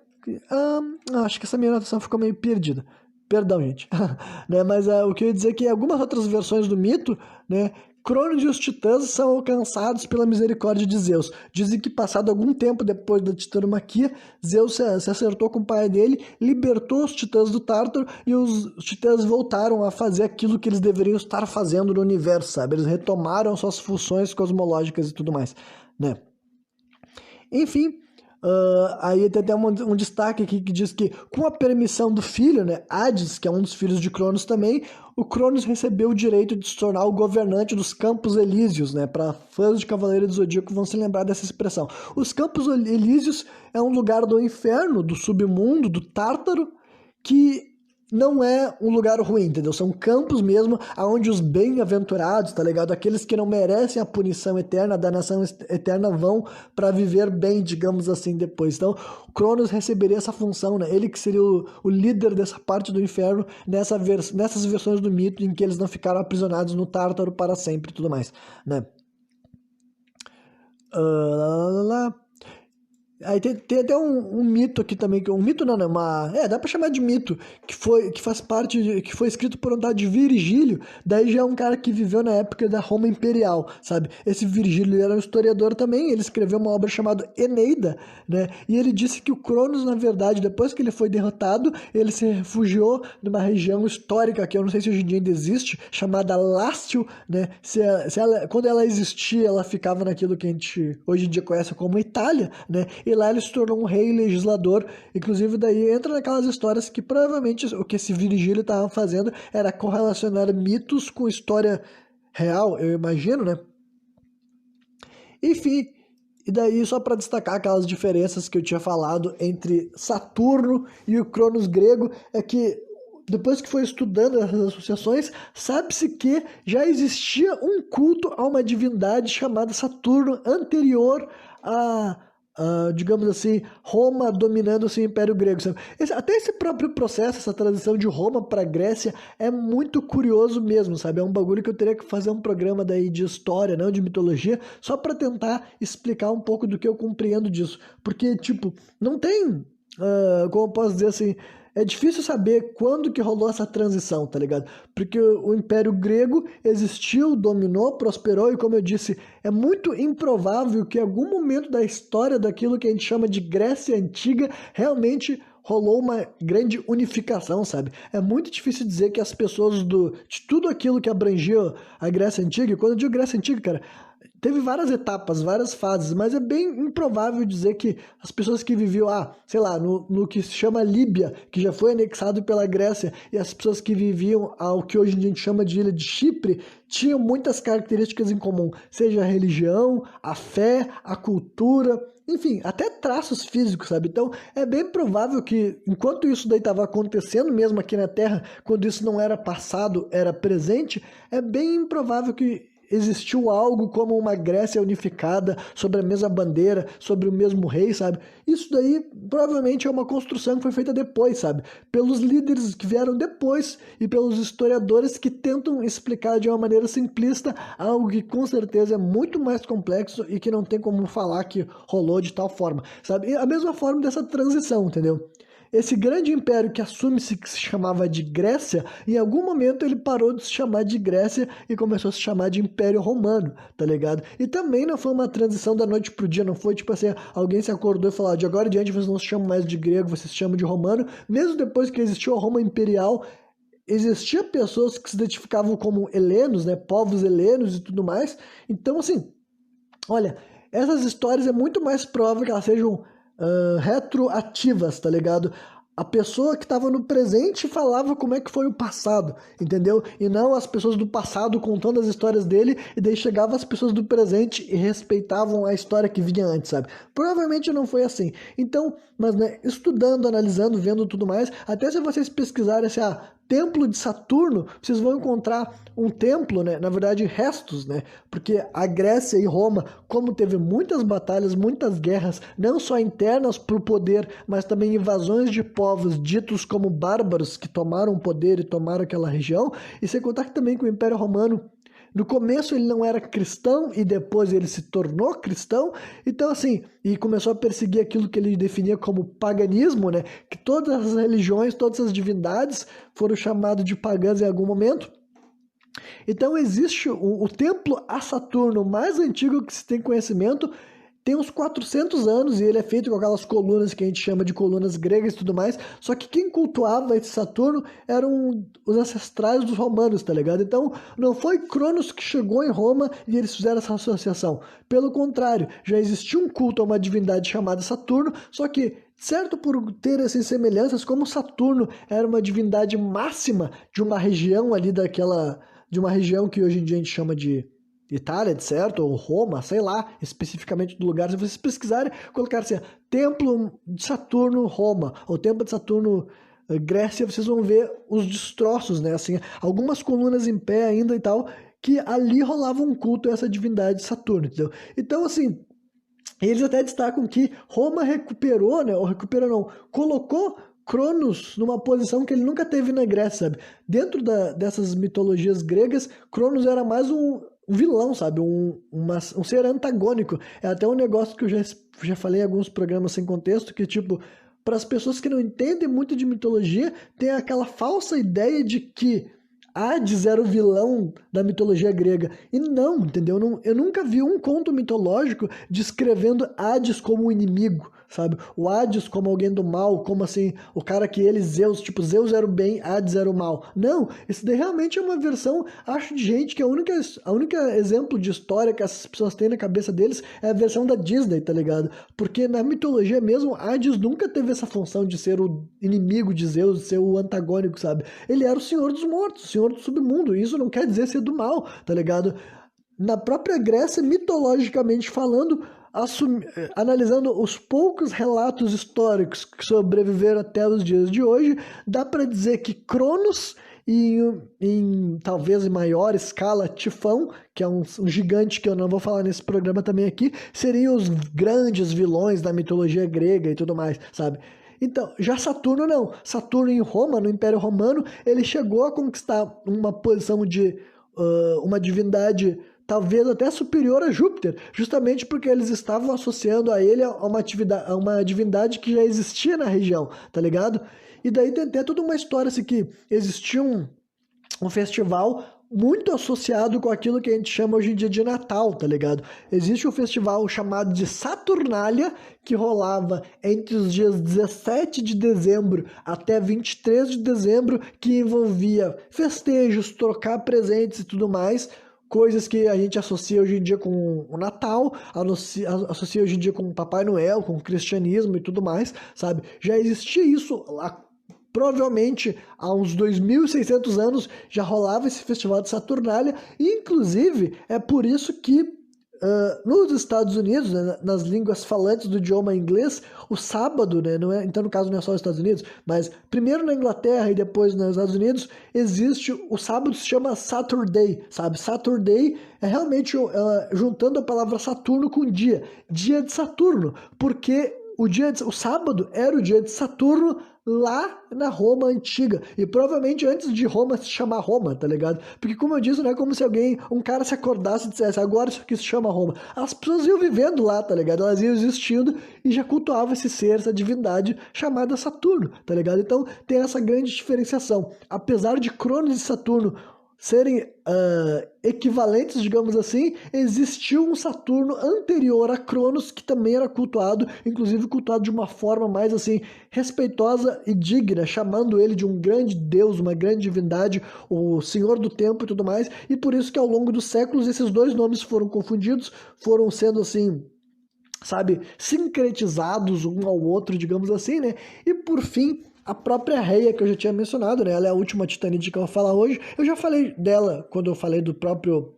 acho que essa minha anotação ficou meio perdida. Perdão, gente. Né? Mas o que eu ia dizer é que em algumas outras versões do mito, né, Cronos e os titãs são alcançados pela misericórdia de Zeus. Dizem que passado algum tempo depois da titanomaquia, Zeus se acertou com o pai dele, libertou os titãs do Tártaro e os titãs voltaram a fazer aquilo que eles deveriam estar fazendo no universo, sabe? Eles retomaram suas funções cosmológicas e tudo mais, né? Enfim, aí tem até um destaque aqui que diz que, com a permissão do filho, né, Hades, que é um dos filhos de Cronos também, o Cronos recebeu o direito de se tornar o governante dos Campos Elíseos, né? Para fãs de Cavaleiro do Zodíaco vão se lembrar dessa expressão. Os Campos Elíseos é um lugar do inferno, do submundo, do Tártaro, que não é um lugar ruim, entendeu? São campos mesmo, onde os bem-aventurados, tá ligado? Aqueles que não merecem a punição eterna, a danação eterna, vão para viver bem, digamos assim, depois. Então, Cronos receberia essa função, né? Ele que seria o líder dessa parte do inferno nessas versões do mito em que eles não ficaram aprisionados no Tártaro para sempre e tudo mais, né? Lá, lá, lá. Aí tem até um mito aqui também, um mito não, dá pra chamar de mito, que faz parte, que foi escrito por um tal de Virgílio, daí já é um cara que viveu na época da Roma Imperial, sabe? Esse Virgílio ele era um historiador também, ele escreveu uma obra chamada Eneida, né? E ele disse que o Cronos, na verdade, depois que ele foi derrotado, ele se refugiou numa região histórica, que eu não sei se hoje em dia ainda existe, chamada Lácio, né? Quando ela existia, ela ficava naquilo que a gente hoje em dia conhece como Itália, né? E lá ele se tornou um rei legislador, inclusive daí entra naquelas histórias que provavelmente o que esse Virgílio estava fazendo era correlacionar mitos com história real, eu imagino, né? Enfim, e daí só para destacar aquelas diferenças que eu tinha falado entre Saturno e o Cronos grego, é que depois que foi estudando essas associações, sabe-se que já existia um culto a uma divindade chamada Saturno anterior digamos assim, Roma dominando o seu Império Grego. Sabe? Até esse próprio processo, essa transição de Roma para Grécia é muito curioso mesmo, sabe? É um bagulho que eu teria que fazer um programa daí de história, não de mitologia, só para tentar explicar um pouco do que eu compreendo disso. Porque, tipo, não tem, como eu posso dizer assim, é difícil saber quando que rolou essa transição, tá ligado? Porque o Império Grego existiu, dominou, prosperou e, como eu disse, é muito improvável que em algum momento da história daquilo que a gente chama de Grécia Antiga realmente rolou uma grande unificação, sabe? É muito difícil dizer que as pessoas de tudo aquilo que abrangia a Grécia Antiga, e quando eu digo Grécia Antiga, cara, teve várias etapas, várias fases, mas é bem improvável dizer que as pessoas que viviam, sei lá, no que se chama Líbia, que já foi anexado pela Grécia, e as pessoas que viviam ao que hoje em dia a gente chama de ilha de Chipre, tinham muitas características em comum, seja a religião, a fé, a cultura, enfim, até traços físicos, sabe? Então, é bem provável que, enquanto isso daí estava acontecendo mesmo aqui na Terra, quando isso não era passado, era presente, é bem improvável que existiu algo como uma Grécia unificada, sobre a mesma bandeira, sobre o mesmo rei, sabe? Isso daí provavelmente é uma construção que foi feita depois, sabe? Pelos líderes que vieram depois e pelos historiadores que tentam explicar de uma maneira simplista algo que com certeza é muito mais complexo e que não tem como falar que rolou de tal forma, sabe? E a mesma forma dessa transição, entendeu? esse grande império que assume-se que se chamava de Grécia, em algum momento ele parou de se chamar de Grécia e começou a se chamar de Império Romano, tá ligado? E também não foi uma transição da noite pro dia, não foi tipo assim, alguém se acordou e falou, de agora em diante vocês não se chamam mais de grego, vocês se chamam de romano, mesmo depois que existiu a Roma Imperial, existia pessoas que se identificavam como helenos, né, povos helenos e tudo mais, então assim, olha, essas histórias é muito mais provável que elas sejam retroativas, tá ligado? A pessoa que estava no presente falava como é que foi o passado, entendeu? E não as pessoas do passado contando as histórias dele, e daí chegavam as pessoas do presente e respeitavam a história que vinha antes, sabe? Provavelmente não foi assim. Então, mas né, estudando, analisando, vendo tudo mais, até se vocês pesquisarem assim, Templo de Saturno, vocês vão encontrar um templo, né? Na verdade, restos, né? Porque a Grécia e Roma, como teve muitas batalhas, muitas guerras, não só internas para o poder, mas também invasões de povos ditos como bárbaros que tomaram o poder e tomaram aquela região, e sem contar que também que o Império Romano no começo ele não era cristão e depois ele se tornou cristão, então assim, e começou a perseguir aquilo que ele definia como paganismo, né? Que todas as religiões, todas as divindades foram chamadas de pagãs em algum momento. Então existe o templo a Saturno mais antigo que se tem conhecimento, tem uns 400 anos e ele é feito com aquelas colunas que a gente chama de colunas gregas e tudo mais, só que quem cultuava esse Saturno eram os ancestrais dos romanos, tá ligado? Então não foi Cronos que chegou em Roma e eles fizeram essa associação. Pelo contrário, já existia um culto a uma divindade chamada Saturno, só que certo por ter essas semelhanças, como Saturno era uma divindade máxima de uma região ali de uma região que hoje em dia a gente chama de Itália, de certo, ou Roma, sei lá, especificamente do lugar. Se vocês pesquisarem, colocar assim, Templo de Saturno, Roma, ou Templo de Saturno, Grécia, vocês vão ver os destroços, né? Assim, algumas colunas em pé ainda e tal, que ali rolava um culto a essa divindade de Saturno, entendeu? Então, assim, eles até destacam que Roma recuperou, né? Ou recuperou não, colocou Cronos numa posição que ele nunca teve na Grécia, sabe? Dentro dessas mitologias gregas, Cronos era mais um vilão, sabe? Um ser antagônico. É até um negócio que eu já falei em alguns programas sem contexto, que tipo, para as pessoas que não entendem muito de mitologia, tem aquela falsa ideia de que Hades era o vilão da mitologia grega. E não, entendeu? Eu nunca vi um conto mitológico descrevendo Hades como um inimigo, sabe? O Hades como alguém do mal, como assim, o cara que ele, Zeus, tipo, Zeus era o bem, Hades era o mal. Não, isso daí realmente é uma versão, acho, de gente que a única exemplo de história que essas pessoas têm na cabeça deles é a versão da Disney, tá ligado? Porque na mitologia mesmo, Hades nunca teve essa função de ser o inimigo de Zeus, de ser o antagônico, sabe? Ele era o Senhor dos Mortos, o Senhor do Submundo, e isso não quer dizer ser do mal, tá ligado? Na própria Grécia, mitologicamente falando, analisando os poucos relatos históricos que sobreviveram até os dias de hoje, dá para dizer que Cronos, talvez em maior escala, Tifão, que é um gigante que eu não vou falar nesse programa também aqui, seriam os grandes vilões da mitologia grega e tudo mais, sabe? Então, já Saturno não. Saturno em Roma, no Império Romano, ele chegou a conquistar uma posição de uma divindade talvez até superior a Júpiter, justamente porque eles estavam associando a ele a uma divindade que já existia na região, tá ligado? E daí tem até toda uma história assim que existia um festival muito associado com aquilo que a gente chama hoje em dia de Natal, tá ligado? Existe um festival chamado de Saturnália, que rolava entre os dias 17 de dezembro até 23 de dezembro, que envolvia festejos, trocar presentes e tudo mais, coisas que a gente associa hoje em dia com o Natal, associa hoje em dia com o Papai Noel, com o cristianismo e tudo mais, sabe? Já existia isso lá. Provavelmente há uns 2.600 anos já rolava esse festival de Saturnália, e inclusive é por isso que nos Estados Unidos, né, nas línguas falantes do idioma inglês, o sábado, né, não é, então no caso não é só os Estados Unidos, mas primeiro na Inglaterra e depois nos Estados Unidos, existe o sábado, se chama Saturday, sabe? Saturday é realmente juntando a palavra Saturno com dia de Saturno, porque o sábado era o dia de Saturno lá na Roma antiga. E provavelmente antes de Roma se chamar Roma, tá ligado? Porque como eu disse, não é como se um cara se acordasse e dissesse, agora isso aqui se chama Roma. As pessoas iam vivendo lá, tá ligado? Elas iam existindo e já cultuavam esse ser, essa divindade chamada Saturno, tá ligado? Então tem essa grande diferenciação. Apesar de Cronos e Saturno serem equivalentes, digamos assim, existiu um Saturno anterior a Cronos que também era cultuado, inclusive cultuado de uma forma mais assim respeitosa e digna, chamando ele de um grande deus, uma grande divindade, o Senhor do Tempo e tudo mais, e por isso que ao longo dos séculos esses dois nomes foram confundidos, foram sendo assim, sabe, sincretizados um ao outro, digamos assim, né? E por fim, a própria Reia, que eu já tinha mencionado, né? Ela é a última titanide que eu vou falar hoje. Eu já falei dela quando eu falei do próprio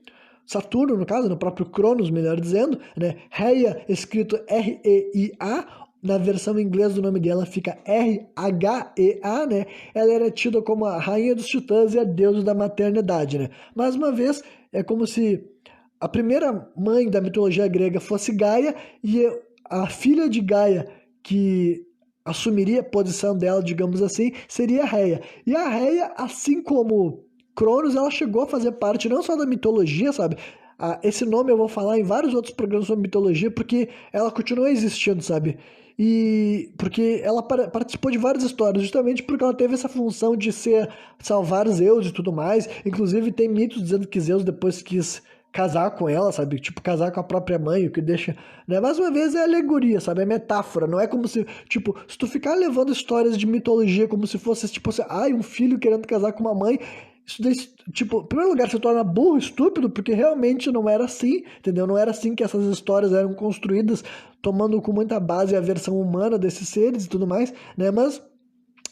Saturno, no caso, no próprio Cronos, melhor dizendo, né? Reia, escrito R-E-I-A, na versão inglesa do nome dela fica R-H-E-A, né? Ela era tida como a rainha dos titãs e a deusa da maternidade, né? Mais uma vez, é como se a primeira mãe da mitologia grega fosse Gaia e a filha de Gaia que assumiria a posição dela, digamos assim, seria a Reia. E a Reia, assim como Cronos, ela chegou a fazer parte não só da mitologia, sabe? Esse nome eu vou falar em vários outros programas sobre mitologia, porque ela continua existindo, sabe? E porque ela participou de várias histórias, justamente porque ela teve essa função de salvar Zeus e tudo mais. Inclusive tem mitos dizendo que Zeus depois quis casar com ela, sabe? Tipo, casar com a própria mãe, o que deixa, né? Mais uma vez é alegoria, sabe? É metáfora, não é como se, tipo, se tu ficar levando histórias de mitologia como se fosse, tipo, assim, um filho querendo casar com uma mãe, isso daí, tipo, em primeiro lugar, se torna burro, estúpido, porque realmente não era assim, entendeu? Não era assim que essas histórias eram construídas, tomando com muita base a versão humana desses seres e tudo mais, né? Mas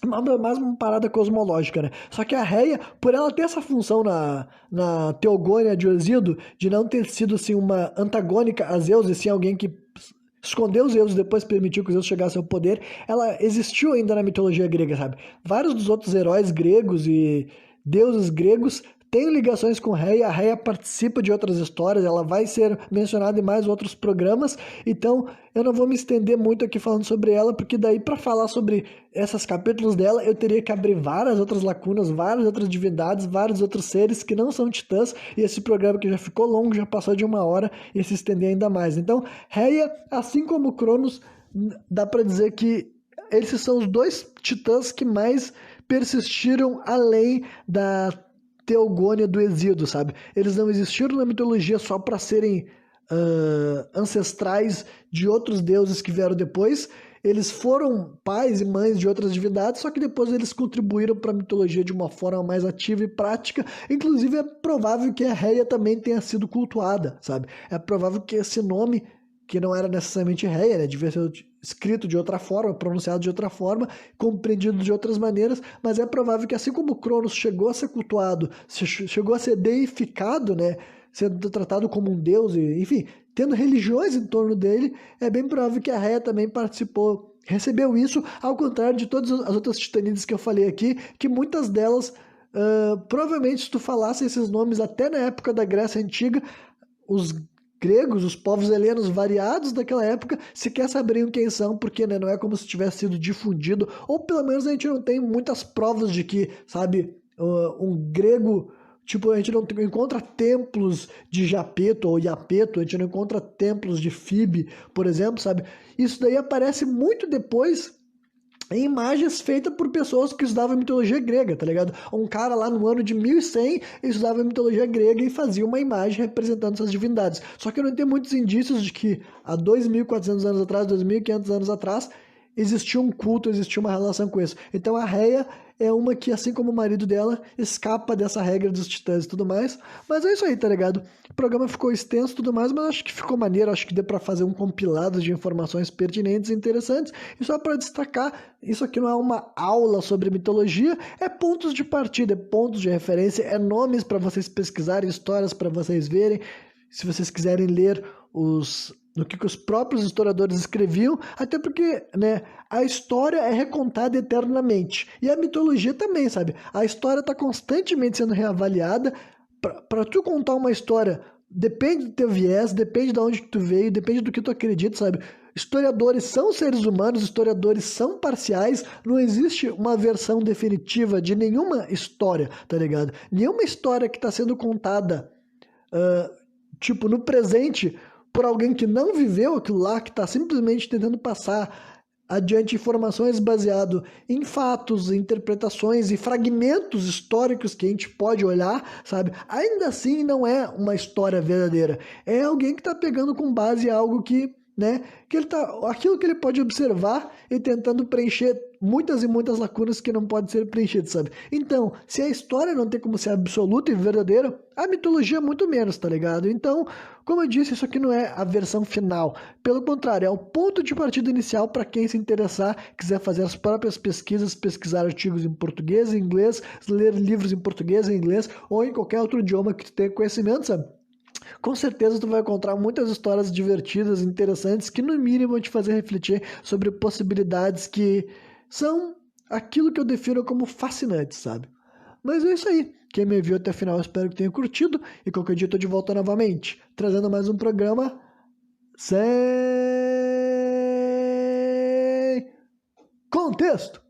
mais uma parada cosmológica, né? Só que a Reia, por ela ter essa função na Teogônia de Osíodo, de não ter sido assim, uma antagônica a Zeus, e sim alguém que escondeu os Zeus e depois permitiu que os Zeus chegassem ao poder, ela existiu ainda na mitologia grega, sabe? Vários dos outros heróis gregos e deuses gregos têm ligações com Reia, a Reia participa de outras histórias, ela vai ser mencionada em mais outros programas, então eu não vou me estender muito aqui falando sobre ela, porque daí para falar sobre esses capítulos dela, eu teria que abrir várias outras lacunas, várias outras divindades, vários outros seres que não são titãs, e esse programa que já ficou longo, já passou de 1 hora, e se estender ainda mais. Então, Reia, assim como Cronos, dá para dizer que esses são os dois titãs que mais persistiram além da Teogônia do Exíodo, sabe? Eles não existiram na mitologia só para serem ancestrais de outros deuses que vieram depois. Eles foram pais e mães de outras divindades, só que depois eles contribuíram para a mitologia de uma forma mais ativa e prática. Inclusive é provável que a Reia também tenha sido cultuada, sabe? É provável que esse nome, que não era necessariamente Reia, né? Devia ser escrito de outra forma, pronunciado de outra forma, compreendido de outras maneiras, mas é provável que assim como Cronos chegou a ser cultuado, chegou a ser deificado, né? Sendo tratado como um deus, enfim, tendo religiões em torno dele, é bem provável que a Reia também participou, recebeu isso, ao contrário de todas as outras titanides que eu falei aqui, que muitas delas, provavelmente se tu falasse esses nomes até na época da Grécia Antiga, os gregos, os povos helenos variados daquela época, sequer saberiam quem são, porque né, não é como se tivesse sido difundido, ou pelo menos a gente não tem muitas provas de que, sabe, um grego, tipo, a gente não encontra templos de Japeto ou Iapeto, a gente não encontra templos de Fibe, por exemplo, sabe? Isso daí aparece muito depois em imagens feitas por pessoas que estudavam mitologia grega, tá ligado? Um cara lá no ano de 1100 estudava mitologia grega e fazia uma imagem representando essas divindades. Só que não tem muitos indícios de que há 2.400 anos atrás, 2.500 anos atrás, existia um culto, existia uma relação com isso. Então a Reia é uma que, assim como o marido dela, escapa dessa regra dos titãs e tudo mais. Mas é isso aí, tá ligado? O programa ficou extenso e tudo mais, mas acho que ficou maneiro, acho que deu pra fazer um compilado de informações pertinentes e interessantes. E só pra destacar, isso aqui não é uma aula sobre mitologia, é pontos de partida, é pontos de referência, é nomes para vocês pesquisarem, histórias para vocês verem. Se vocês quiserem ler no que os próprios historiadores escreviam, até porque, né, a história é recontada eternamente. E a mitologia também, sabe? A história está constantemente sendo reavaliada. Para tu contar uma história, depende do teu viés, depende de onde tu veio, depende do que tu acredita, sabe? Historiadores são seres humanos, historiadores são parciais, não existe uma versão definitiva de nenhuma história, tá ligado? Nenhuma história que está sendo contada, tipo, no presente, por alguém que não viveu aquilo lá, que está simplesmente tentando passar adiante informações baseado em fatos, interpretações e fragmentos históricos que a gente pode olhar, sabe? Ainda assim não é uma história verdadeira. É alguém que está pegando com base algo que, né, que ele tá, aquilo que ele pode observar e tentando preencher muitas e muitas lacunas que não podem ser preenchidas, sabe? Então, se a história não tem como ser absoluta e verdadeira, a mitologia é muito menos, tá ligado? Então, como eu disse, isso aqui não é a versão final. Pelo contrário, é o ponto de partida inicial para quem se interessar, quiser fazer as próprias pesquisas, pesquisar artigos em português e inglês, ler livros em português e inglês ou em qualquer outro idioma que tu tenha conhecimento, sabe? Com certeza tu vai encontrar muitas histórias divertidas, interessantes, que no mínimo vão te fazer refletir sobre possibilidades que são aquilo que eu defino como fascinantes, sabe? Mas é isso aí. Quem me viu até o final, espero que tenha curtido. E qualquer dia eu tô de volta novamente, trazendo mais um programa sem contexto.